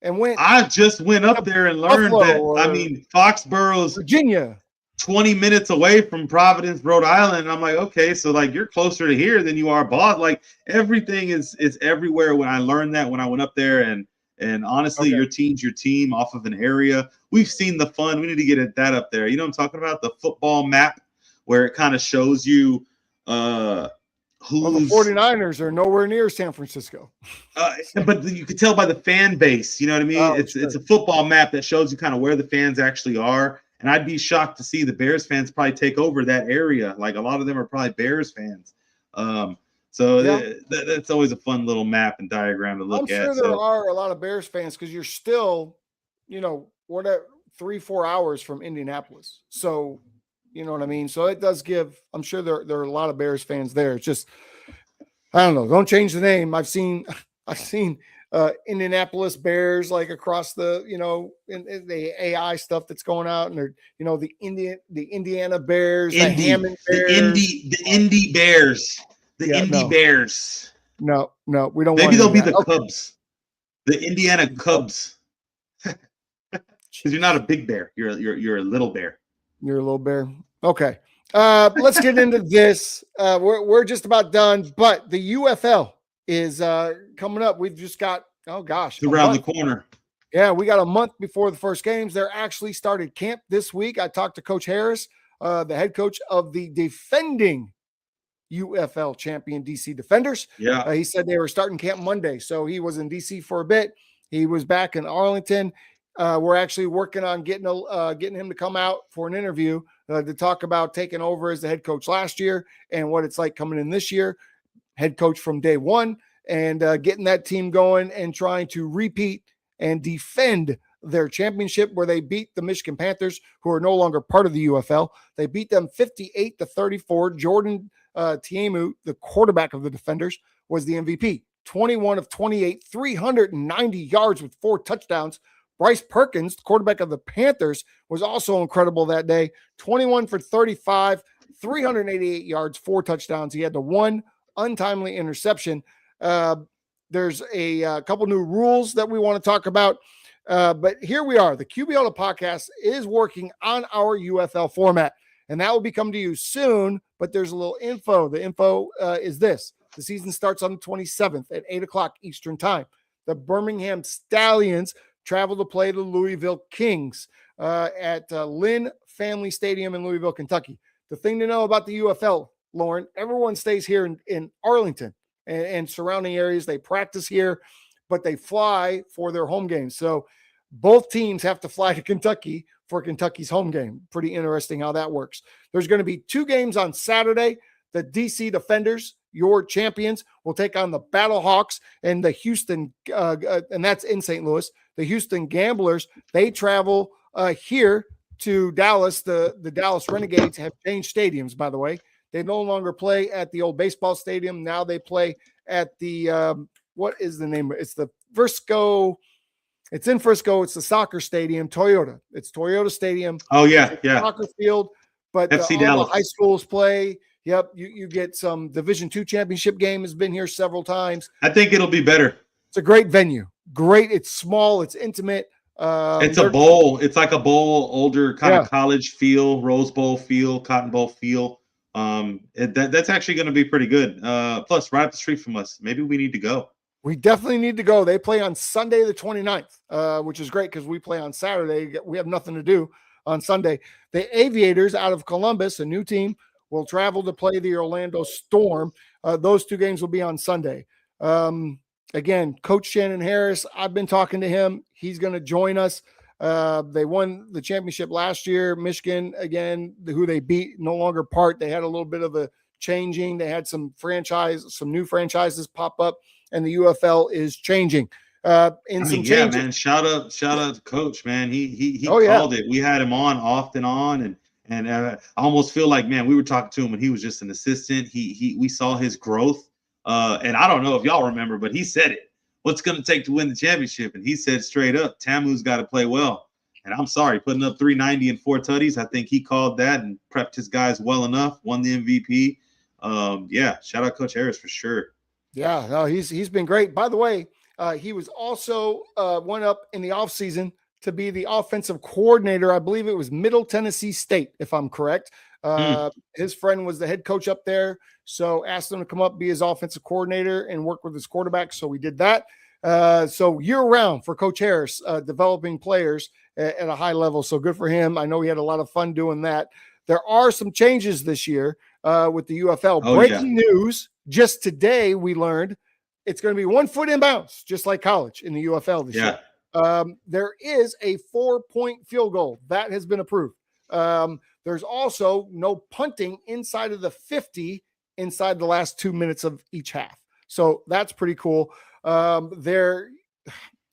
and went? I just went up there and learned that. Foxborough's Virginia, 20 minutes away from Providence, Rhode Island. I'm like, okay, so you're closer to here than you are Boston. Like everything is everywhere. When I learned that, when I went up there, and honestly, your team's your team off of an area. We've seen the fun. We need to get that up there. You know what I'm talking about? The football map where it kind of shows you. The 49ers are nowhere near San Francisco. But you can tell by the fan base, you know what I mean? It's a football map that shows you kind of where the fans actually are. And I'd be shocked to see the Bears fans probably take over that area. Like a lot of them are probably Bears fans. That's always a fun little map and diagram to look at. I'm sure there are a lot of Bears fans because you're still, 3-4 hours from Indianapolis. So, you know what I mean? So it does give, I'm sure there are a lot of Bears fans there. It's just, I don't know. Don't change the name. I've seen Indianapolis Bears like across the, in the AI stuff that's going out, and they're, the Indiana Bears, the Hammond Bears, the Indy Bears, Bears. No, we don't. Maybe they'll be the Cubs, the Indiana Cubs. Because you're not a big bear, you're a little bear. You're a little bear. Okay. Let's get into this. We're just about done, but the UFL is coming up. We've just got, it's around the corner. Yeah, we got a month before the first games. They're actually started camp this week. I talked to Coach Harris, the head coach of the defending UFL champion DC Defenders. Yeah, he said they were starting camp Monday, so he was in DC for a bit. He was back in Arlington. We're actually working on getting him to come out for an interview to talk about taking over as the head coach last year and what it's like coming in this year, head coach from day one, and getting that team going and trying to repeat and defend their championship where they beat the Michigan Panthers, who are no longer part of the UFL. They beat them 58-34. Jordan Tiemu, the quarterback of the Defenders, was the MVP. 21 of 28, 390 yards with 4 touchdowns. Bryce Perkins, the quarterback of the Panthers, was also incredible that day. 21 for 35, 388 yards, 4 touchdowns. He had the 1 untimely interception. There's a couple new rules that we want to talk about. But here we are. The QB Huddle podcast is working on our UFL format, and that will be coming to you soon. But there's a little info. The info is this. The season starts on the 27th at 8 o'clock Eastern time. The Birmingham Stallions travel to play the Louisville Kings at Lynn Family Stadium in Louisville, Kentucky. The thing to know about the UFL, Lauren, everyone stays here in Arlington and surrounding areas. They practice here, but they fly for their home games. So both teams have to fly to Kentucky for Kentucky's home game. Pretty interesting how that works. There's going to be 2 games on Saturday. The DC Defenders, your champions, will take on the Battlehawks and the Houston, and that's in St. Louis. The Houston Gamblers, they travel here to Dallas. The Dallas Renegades have changed stadiums, by the way. They no longer play at the old baseball stadium. Now they play at the, what is the name? It's the Frisco. It's in Frisco. It's the soccer stadium, Toyota. It's Toyota Stadium. Oh, yeah, yeah. Soccer field, but FC all Dallas. the high schools play. Yep, you get some Division II championship game. Has been here several times. I think it'll be better. It's a great venue. Great. It's small. It's intimate. It's a bowl. It's like a bowl, older kind of college feel, Rose Bowl feel, Cotton Bowl feel. That's actually going to be pretty good. Plus, right up the street from us. Maybe we need to go. We definitely need to go. They play on Sunday the 29th, which is great because we play on Saturday. We have nothing to do on Sunday. The Aviators out of Columbus, a new team, will travel to play the Orlando Storm. Those 2 games will be on Sunday. Again, Coach Shannon Harris, I've been talking to him. He's going to join us. They won the championship last year. Michigan, again, who they beat, no longer part. They had a little bit of a changing. They had some new franchises pop up, and the UFL is changing. Changes. Man, shout out to Coach, man. He called it. We had him on off and on, and I almost feel like, man, we were talking to him when he was just an assistant. We saw his growth. And I don't know if y'all remember, but he said it. What's going to take to win the championship? And he said straight up, Tamu's got to play well. And I'm sorry, putting up 390 and 4 tutties. I think he called that and prepped his guys well enough, won the MVP. Shout out Coach Harris for sure. Yeah, no, he's been great. By the way, he was also went up in the offseason to be the offensive coordinator. I believe it was Middle Tennessee State, if I'm correct. His friend was the head coach up there, so asked him to come up, be his offensive coordinator, and work with his quarterback. So we did that. So year-round for Coach Harris, developing players at a high level. So good for him. I know he had a lot of fun doing that. There are some changes this year with the UFL. Breaking news, just today we learned it's going to be 1 foot in bounds, just like college in the UFL this year. There is a 4-point field goal that has been approved. There's also no punting inside of the 50 inside the last 2 minutes of each half. So that's pretty cool. There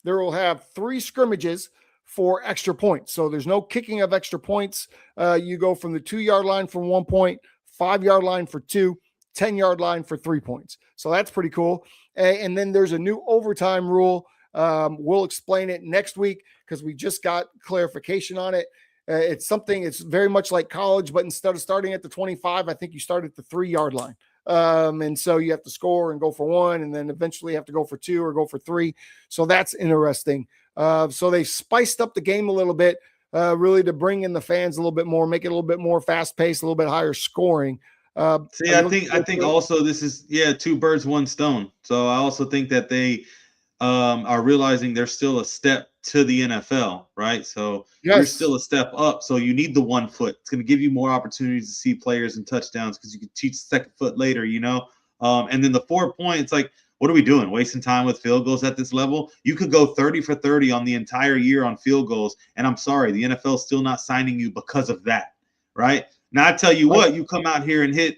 will have 3 scrimmages for extra points. So there's no kicking of extra points. You go from the 2-yard line for 1 point, 5-yard line for 2, 10-yard line for 3 points. So that's pretty cool. And then there's a new overtime rule. We'll explain it next week because we just got clarification on it. It's very much like college, but instead of starting at the 25, I think you start at the 3-yard line. And so you have to score and go for 1, and then eventually have to go for 2 or go for 3. So that's interesting. So they spiced up the game a little bit, really to bring in the fans a little bit more, make it a little bit more fast-paced, a little bit higher scoring. I think also this is 2 birds, 1 stone. So I also think that they are realizing there's still a step to the NFL, right? So you're still a step up. So you need the 1 foot. It's going to give you more opportunities to see players and touchdowns because you can teach the second foot later, and then the 4 points, like, what are we doing? Wasting time with field goals at this level? You could go 30 for 30 on the entire year on field goals. And I'm sorry, the NFL is still not signing you because of that, right? Now, I tell you what, you come out here and hit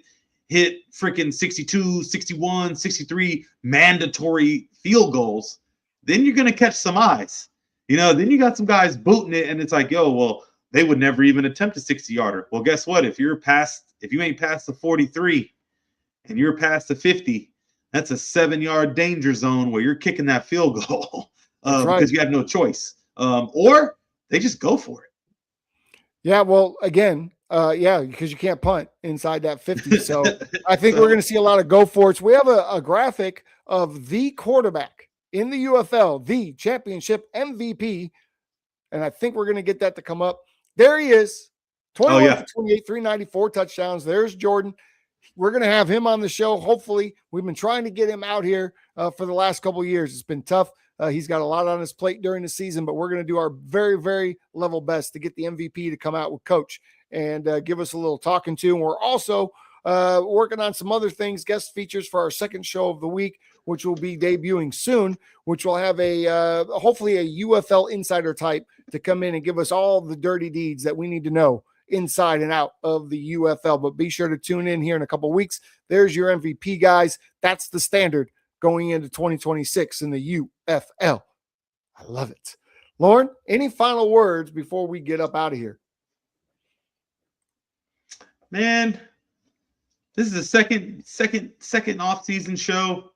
freaking 62, 61, 63 mandatory field goals, then you're going to catch some eyes. Then you got some guys booting it, and it's like, well, they would never even attempt a 60-yarder. Well, guess what? If you ain't past the 43 and you're past the 50, that's a 7-yard danger zone where you're kicking that field goal because you have no choice. Or they just go for it. Yeah, well, again, because you can't punt inside that 50. So I think we're going to see a lot of go for it. We have a graphic of the quarterback in the UFL, the championship MVP, and I think we're going to get that to come up. There he is, 21 for 28, 394 touchdowns. There's Jordan. We're going to have him on the show. Hopefully, we've been trying to get him out here for the last couple of years. It's been tough. He's got a lot on his plate during the season, but we're going to do our very, very level best to get the MVP to come out with Coach and give us a little talking to. And we're also working on some other things, guest features for our second show of the week, which will be debuting soon, which will have hopefully a UFL insider type to come in and give us all the dirty deeds that we need to know inside and out of the UFL. But be sure to tune in here in a couple of weeks. There's your MVP, guys. That's the standard going into 2026 in the UFL. I love it. Lauren, any final words before we get up out of here? Man, this is the second off-season show.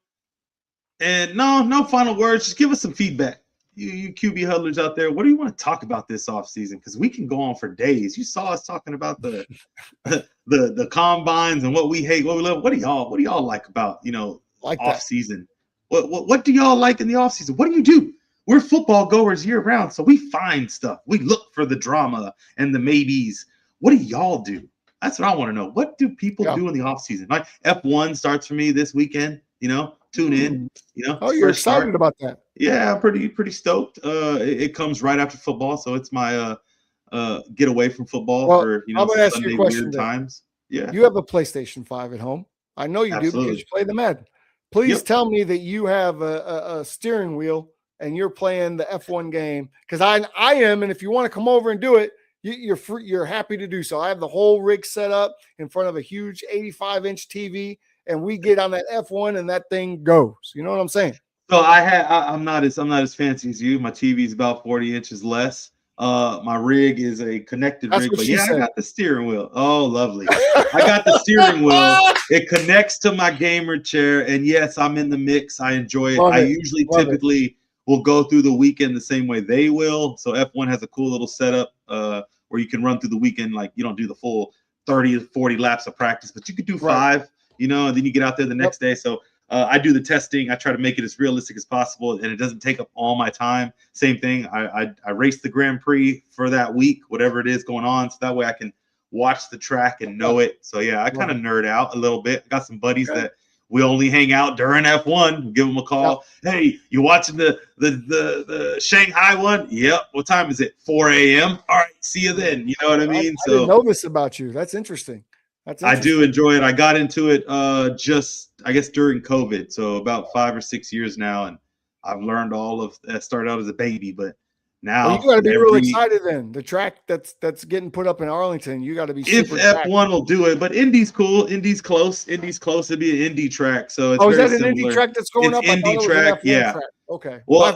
And no final words. Just give us some feedback. You QB huddlers out there, what do you want to talk about this offseason? Because we can go on for days. You saw us talking about the combines and what we hate, what we love. What do y'all like about offseason? What do y'all like in the offseason? What do you do? We're football goers year round, so we find stuff. We look for the drama and the maybes. What do y'all do? That's what I want to know. What do people do in the offseason? Like F1 starts for me this weekend. Tune in. Oh, you're excited about that? Yeah, I'm pretty stoked. It comes right after football, so it's my get away from football for I'm gonna ask you a question weird times. Yeah, you have a PlayStation 5 at home. I know you do because you play the Madden. Please tell me that you have a steering wheel and you're playing the F1 game, because I am, and if you want to come over and do it, you're free, you're happy to do so. I have the whole rig set up in front of a huge 85-inch TV, and we get on that F1 and that thing goes. You know what I'm saying? So I'm not as fancy as you. My TV is about 40 inches less. My rig is a connected rig, but I got the steering wheel. Oh, lovely. I got the steering wheel. It connects to my gamer chair, and yes, I'm in the mix. I enjoy it. Typically will go through the weekend the same way they will. So F1 has a cool little setup where you can run through the weekend. Like, you don't do the full 30 to 40 laps of practice, but you could do 5, and then you get out there the next day. So I do the testing. I try to make it as realistic as possible, and it doesn't take up all my time. Same thing. I race the Grand Prix for that week, whatever it is going on, so that way I can watch the track and know it. So yeah, I kind of nerd out a little bit. I got some buddies that we only hang out during F1. Give them a call. Hey, you watching the Shanghai one? Yep. What time is it? 4 a.m. All right. See you then. You know what I mean? I didn't know this about you. That's interesting. I do enjoy it. I got into it just, I guess, during COVID. So about 5 or 6 years now. And I've learned all of that. Started out as a baby, but now you got to be real excited then. The track that's getting put up in Arlington, you got to be super excited. F1 will do it, but Indy's cool. Indy's close. It'd be an Indy track. So it's is that an Indy track that's going up? Indy track, yeah. Track. Okay. Well,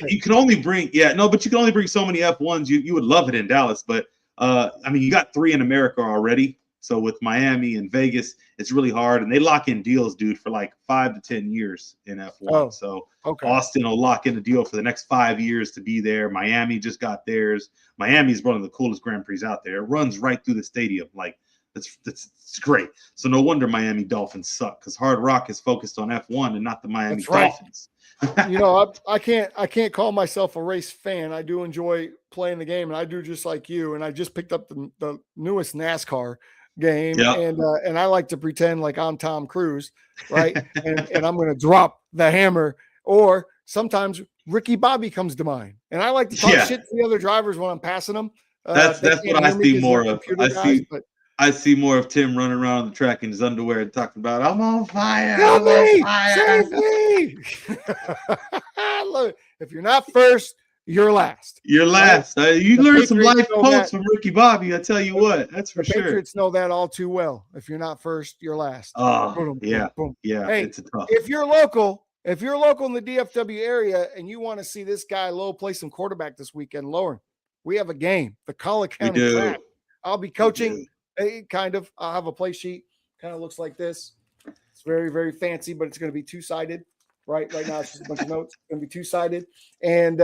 you can only bring but you can only bring so many F1s. You would love it in Dallas, but I mean, you got 3 in America already. So with Miami and Vegas, it's really hard, and they lock in deals, dude, for like 5 to 10 years in F1. Oh, so okay. Austin will lock in a deal for the next 5 years to be there. Miami just got theirs. Miami is one of the coolest Grand Prix out there. It runs right through the stadium. Like it's great. So no wonder Miami Dolphins suck, because Hard Rock is focused on F1 and not the Miami Dolphins. You know, I can't call myself a race fan. I do enjoy playing the game, and I do just like you. And I just picked up the newest NASCAR game, and I like to pretend like I'm Tom Cruise, right? and I'm going to drop the hammer. Or sometimes Ricky Bobby comes to mind, and I like to talk shit to the other drivers when I'm passing them. That's what I see more of. I see more of Tim running around on the track in his underwear and talking about, I'm on fire. Help me! Save me! Look, if you're not first, you're last. You're last. Right? You learn some life quotes from Ricky Bobby. I tell you what, that's for sure. Patriots know that all too well. If you're not first, you're last. Oh, boom, yeah. Boom. Yeah. Hey, it's tough. If you're local in the DFW area and you want to see this guy Low play some quarterback this weekend, Lauren, we have a game. The Collin County Crab. I'll be coaching. Kind of. I'll have a play sheet. Kind of looks like this. It's very, very fancy, but it's going to be two-sided. Right now, it's just a bunch of notes. It's going to be two-sided. And,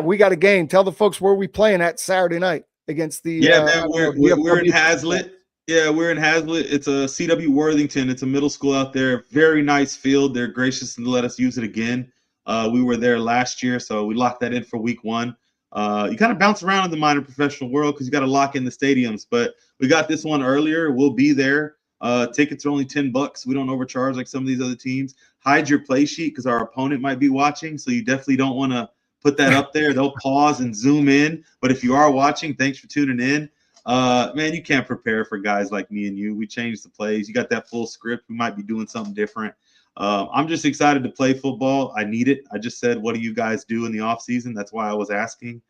we got a game. Tell the folks where we playing at Saturday night against the we're in Hazlitt. Yeah, we're in Hazlitt. It's a CW Worthington. It's a middle school out there. Very nice field. They're gracious to let us use it again. We were there last year, so we locked that in for week 1. You kind of bounce around in the minor professional world because you got to lock in the stadiums, but we got this one earlier. We'll be there. Tickets are only $10. We don't overcharge like some of these other teams. Hide your play sheet because our opponent might be watching, so you definitely don't want to put that up there. They'll pause and zoom in, but if you are watching, thanks for tuning in. Man, you can't prepare for guys like me and you. We changed the plays. You got that full script. We might be doing something different. I'm just excited to play football. I need it. I just said, what do you guys do in the off season? That's why I was asking.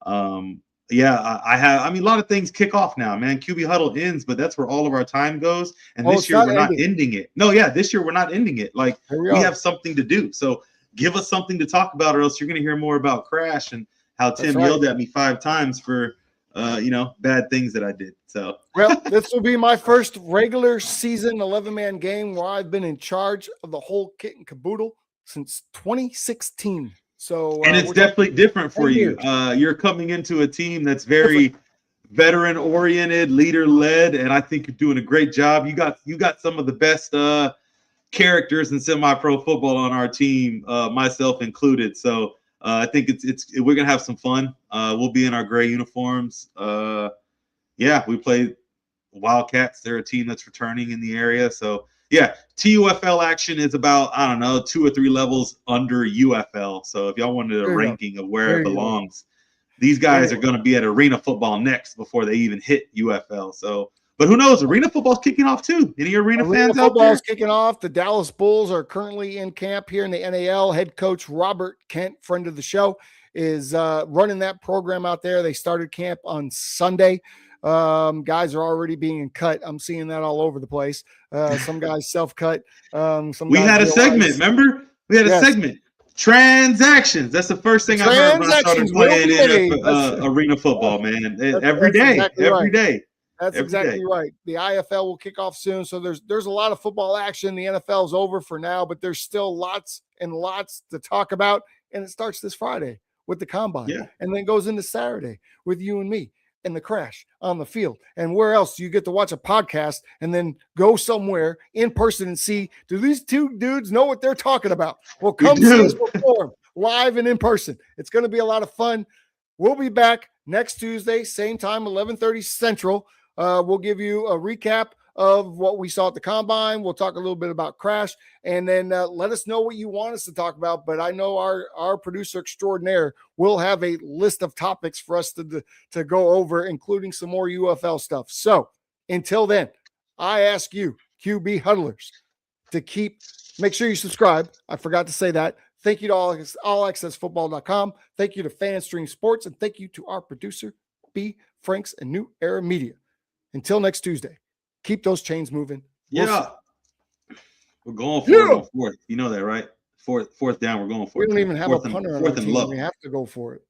A lot of things kick off now, man. QB Huddle ends, but that's where all of our time goes. And this year we're not ending it. No, this year we're not ending it. Like we have something to do. So give us something to talk about, or else you're going to hear more about Crash and how Tim yelled at me 5 times for, bad things that I did. So, well, this will be my first regular season 11-man game where I've been in charge of the whole kit and caboodle since 2016. So, and it's definitely different for you. You're coming into a team that's very veteran-oriented, leader-led, and I think you're doing a great job. You got some of the best characters in semi-pro football on our team, myself included. So I think we're gonna have some fun. We'll be in our gray uniforms. We play Wildcats. They're a team that's returning in the area. So. Yeah, TUFL action is about, 2 or 3 levels under UFL. So if y'all wanted a ranking of where it belongs, these guys are going to be at arena football next before they even hit UFL. So, but who knows? Arena football's kicking off too. Any arena fans out there? Football's kicking off. The Dallas Bulls are currently in camp here in the NAL. Head coach Robert Kent, friend of the show, is running that program out there. They started camp on Sunday. Guys are already being cut. I'm seeing that all over the place. Some guys self-cut. We had a segment, remember? We had a segment. Transactions. That's the first thing I heard when I started playing in arena football, man. Every day. That's exactly right. The IFL will kick off soon. So there's a lot of football action. The NFL is over for now, but there's still lots and lots to talk about. And it starts this Friday with the combine. Yeah. And then goes into Saturday with you and me. And the Crash on the field. And where else do you get to watch a podcast and then go somewhere in person and see, do these 2 dudes know what they're talking about? Well, come see us perform live and in person. It's going to be a lot of fun. We'll be back next Tuesday, same time, 11:30 Central. We'll give you a recap of what we saw at the combine. We'll talk a little bit about Crash, and then let us know what you want us to talk about. But I know our producer extraordinaire will have a list of topics for us to go over, including some more UFL stuff. So until then, I ask you, QB huddlers, to make sure you subscribe. I forgot to say that. Thank you to allaccessfootball.com. Thank you to FanStream Sports, and thank you to our producer, B. Franks and New Era Media. Until next Tuesday. Keep those chains moving. We're going for it on 4th. You know that, right? Fourth down, we're going for it. We don't even have a punter on our team. We have to go for it.